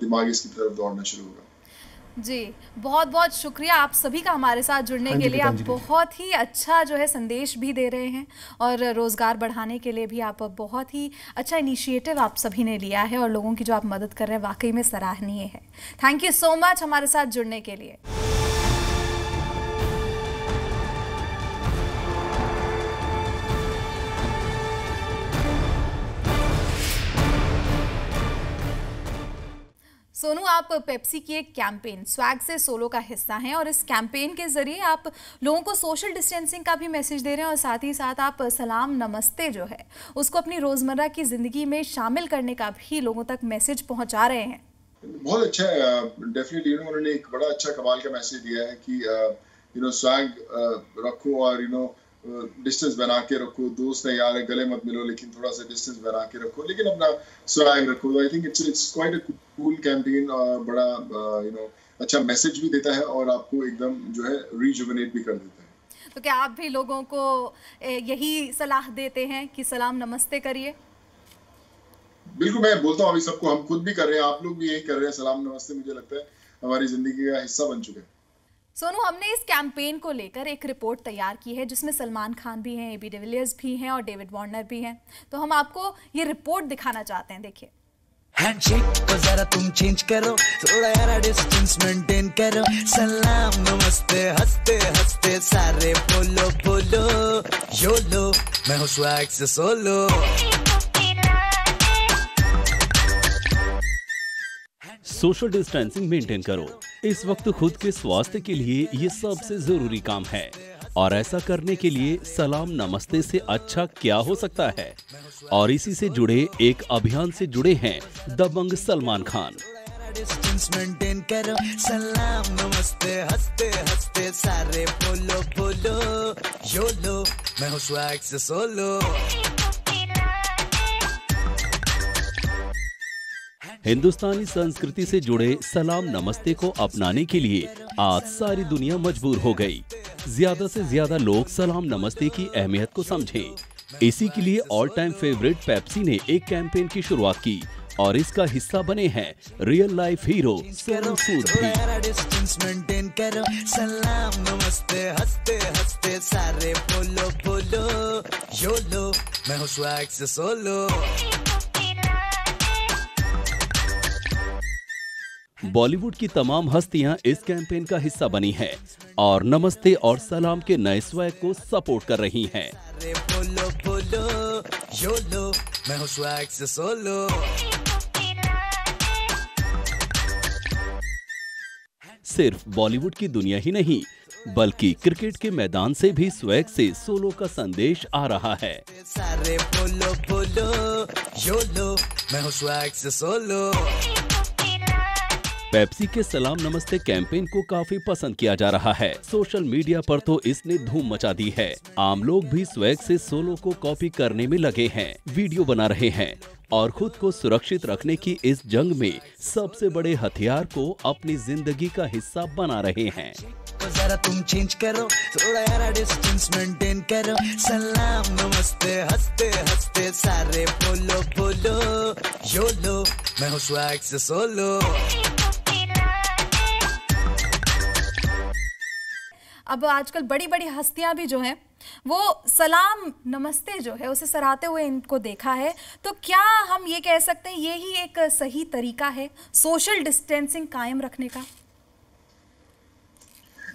दिमाग इसकी तरफ दौड़ना शुरू होगा। जी, बहुत बहुत शुक्रिया आप सभी का हमारे साथ जुड़ने के लिए। आप बहुत ही अच्छा जो है संदेश भी दे रहे हैं और रोज़गार बढ़ाने के लिए भी आप बहुत ही अच्छा इनिशिएटिव आप सभी ने लिया है और लोगों की जो आप मदद कर रहे हैं वाकई में सराहनीय है। थैंक यू सो मच हमारे साथ जुड़ने के लिए। सोनू, आप पेप्सी की एक कैंपेन स्वैग से सोलो का हिस्सा हैं और इस कैंपेन के जरिए आप लोगों को सोशल डिस्टेंसिंग का भी मैसेज दे रहे हैं और साथ ही साथ आप सलाम नमस्ते जो है उसको अपनी रोजमर्रा की जिंदगी में शामिल करने का भी लोगों तक मैसेज पहुंचा रहे हैं। बहुत अच्छा है, डेफिनेटली उन्होंने एक बड़ा अच्छा कमाल का मैसेज दिया है कि स्वैग रखो और डिस्टेंस बना के रखो, दोस्त है यार गले मत मिलो लेकिन थोड़ा सा डिस्टेंस बना के रखो, लेकिन अपना स्वैग रखो। I think it's quite a cool campaign और बड़ा अच्छा मैसेज भी देता है और आपको एकदम जो है रिजुवेनेट भी कर देता है। तो क्या आप भी लोगों को यही सलाह देते हैं कि सलाम नमस्ते करिए? बिल्कुल, मैं बोलता हूँ अभी सबको, हम खुद भी कर रहे हैं, आप लोग भी यही कर रहे हैं। सलाम नमस्ते मुझे लगता है हमारी जिंदगी का हिस्सा बन चुका है। सोनू, हमने इस कैंपेन को लेकर एक रिपोर्ट तैयार की है जिसमें सलमान खान भी हैं, एबी डिविलियर्स भी हैं और डेविड वार्नर भी हैं। तो हम आपको ये रिपोर्ट दिखाना चाहते हैं, देखिए। हैंडशेक को जरा तुम चेंज करो, थोड़ा यारा डिस्टेंस मेंटेन करो, सलाम नमस्ते हंसते हंसते सारे बोलो बोलो, योलो मैं हूँ स्वैग से सोलो। सोशल डिस्टेंसिंग मेंटेन करो। इस वक्त खुद के स्वास्थ्य के लिए ये सबसे जरूरी काम है और ऐसा करने के लिए सलाम नमस्ते से अच्छा क्या हो सकता है। और इसी से जुड़े एक अभियान से जुड़े हैं दबंग सलमान खान। डिस्टेंस मेंटेन करो, सलाम नमस्ते हंसते हंसते सारे बोलो बोलो, योलो मैं हूँ स्वैग से सोलो। हिंदुस्तानी संस्कृति से जुड़े सलाम नमस्ते को अपनाने के लिए आज सारी दुनिया मजबूर हो गई। ज्यादा से ज्यादा लोग सलाम नमस्ते की अहमियत को समझें। इसी के लिए ऑल टाइम फेवरेट पेप्सी ने एक कैंपेन की शुरुआत की और इसका हिस्सा बने हैं real life hero Sonu Sood भी। डिस्टेंस मेंटेन करो, सलाम नमस्ते हंसते हंसते सारे बोलो बोलो, योलो मैं हूँ स्वैग से सोलो। बॉलीवुड की तमाम हस्तियां इस कैंपेन का हिस्सा बनी हैं और नमस्ते और सलाम के नए स्वैग को सपोर्ट कर रही हैं। बोलो बोलो, योलो मैं हूँ स्वैग से सोलो। सिर्फ बॉलीवुड की दुनिया ही नहीं बल्कि क्रिकेट के मैदान से भी स्वैग से सोलो का संदेश आ रहा है। सारे बोलो बोलो, योलो मैं हूँ स्वैग से सोलो। पेप्सी के सलाम नमस्ते कैंपेन को काफी पसंद किया जा रहा है। सोशल मीडिया पर तो इसने धूम मचा दी है। आम लोग भी स्वैग से सोलो को कॉपी करने में लगे हैं, वीडियो बना रहे हैं और खुद को सुरक्षित रखने की इस जंग में सबसे बड़े हथियार को अपनी जिंदगी का हिस्सा बना रहे हैं। जरा तुम चेंज करो, थोड़ा यारा डिस्टेंस मेंटेन करो, सलाम नमस्ते हंसते हंसते सारे बोलो बोलो, योलो मैं हूँ स्वैग से सोलो। अब आजकल बड़ी बड़ी हस्तियां भी जो हैं वो सलाम नमस्ते जो है उसे सराहते हुए इनको देखा है। तो क्या हम ये कह सकते हैं यही एक सही तरीका है सोशल डिस्टेंसिंग कायम रखने का?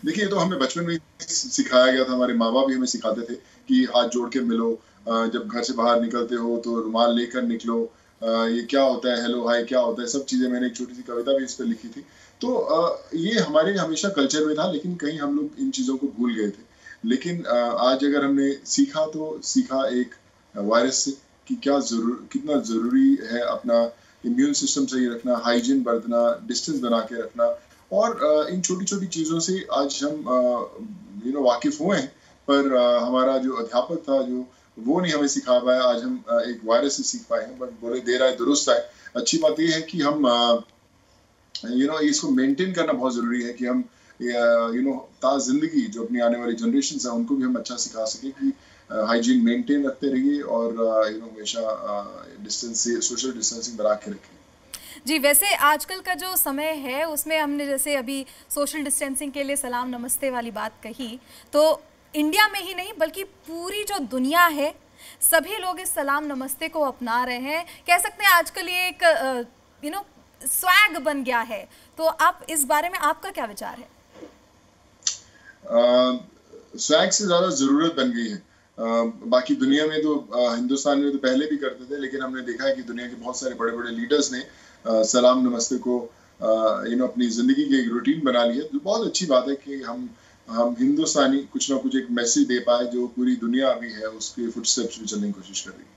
देखिए, तो हमें बचपन में सिखाया गया था, हमारे माँ बाप भी हमें सिखाते थे कि हाथ जोड़ के मिलो, जब घर से बाहर निकलते हो तो रुमाल लेकर निकलो, ये क्या होता है, हेलो हाय क्या होता है, सब चीजें। मैंने एक छोटी सी कविता भी इस पर लिखी थी। तो ये हमारे हमेशा कल्चर में था, लेकिन कहीं हम लोग इन चीजों को भूल गए थे। लेकिन आज अगर हमने सीखा तो सीखा एक वायरस से कि कितना जरूरी है अपना इम्यून सिस्टम सही रखना, हाइजीन बरतना, डिस्टेंस बना के रखना। और इन छोटी छोटी चीजों से आज हम वाकिफ हुए हैं, पर हमारा जो अध्यापक था जो वो नहीं हमें सिखा पाया। आज हम एक वायरस से सीख पाए हैं, बट बोले देर आए दुरुस्त आए। अच्छी बात यह है कि हम इसको मेंटेन करना बहुत जरूरी है कि हम ताज़ जिंदगी जो अपनी आने वाली जनरेशन है उनको भी हम अच्छा सिखा सके कि हाइजीन मेंटेन रखते रहिए और हमेशा सोशल डिस्टेंसिंग बना के रखें। जी, वैसे आजकल का जो समय है उसमें हमने जैसे अभी सोशल डिस्टेंसिंग के लिए सलाम नमस्ते वाली बात कही, तो इंडिया में ही नहीं बल्कि पूरी जो दुनिया है सभी लोग इस सलाम नमस्ते को अपना रहे हैं। कह सकते हैं आजकल ये एक स्वैग बन गया है। तो आप इस बारे में आपका क्या विचार है? स्वैग से ज़्यादा ज़रूरत बन गई है। बाकी दुनिया में तो हिंदुस्तान में तो पहले भी करते थे, लेकिन हमने देखा है कि दुनिया के बहुत सारे बड़े बड़े लीडर्स ने सलाम नमस्ते को अपनी ज़िंदगी की एक रूटीन बना लिया। तो बहुत अच्छी बात है कि हम हिंदुस्तानी कुछ ना कुछ एक मैसेज दे पाए जो पूरी दुनिया अभी है उसके फुटस्टेप्स में चलने की कोशिश कर रही है।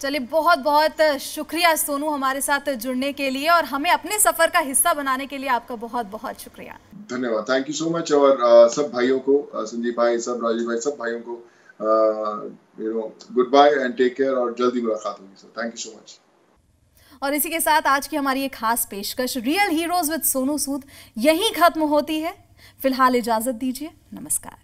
चलिए, बहुत बहुत शुक्रिया सोनू हमारे साथ जुड़ने के लिए और हमें अपने सफ़र का हिस्सा बनाने के लिए आपका बहुत बहुत शुक्रिया। धन्यवाद, थैंक यू सो मच। और सब भाइयों को, संजीव भाई, सब राजीव भाई, सब भाइयों को good bye and take care और जल्दी मुलाकात होगी। So thank you so much. और इसी के साथ आज की हमारी एक खास पेशकश रियल हीरोज विद सोनू सूद यहीं खत्म होती है। फिलहाल इजाजत दीजिए, नमस्कार।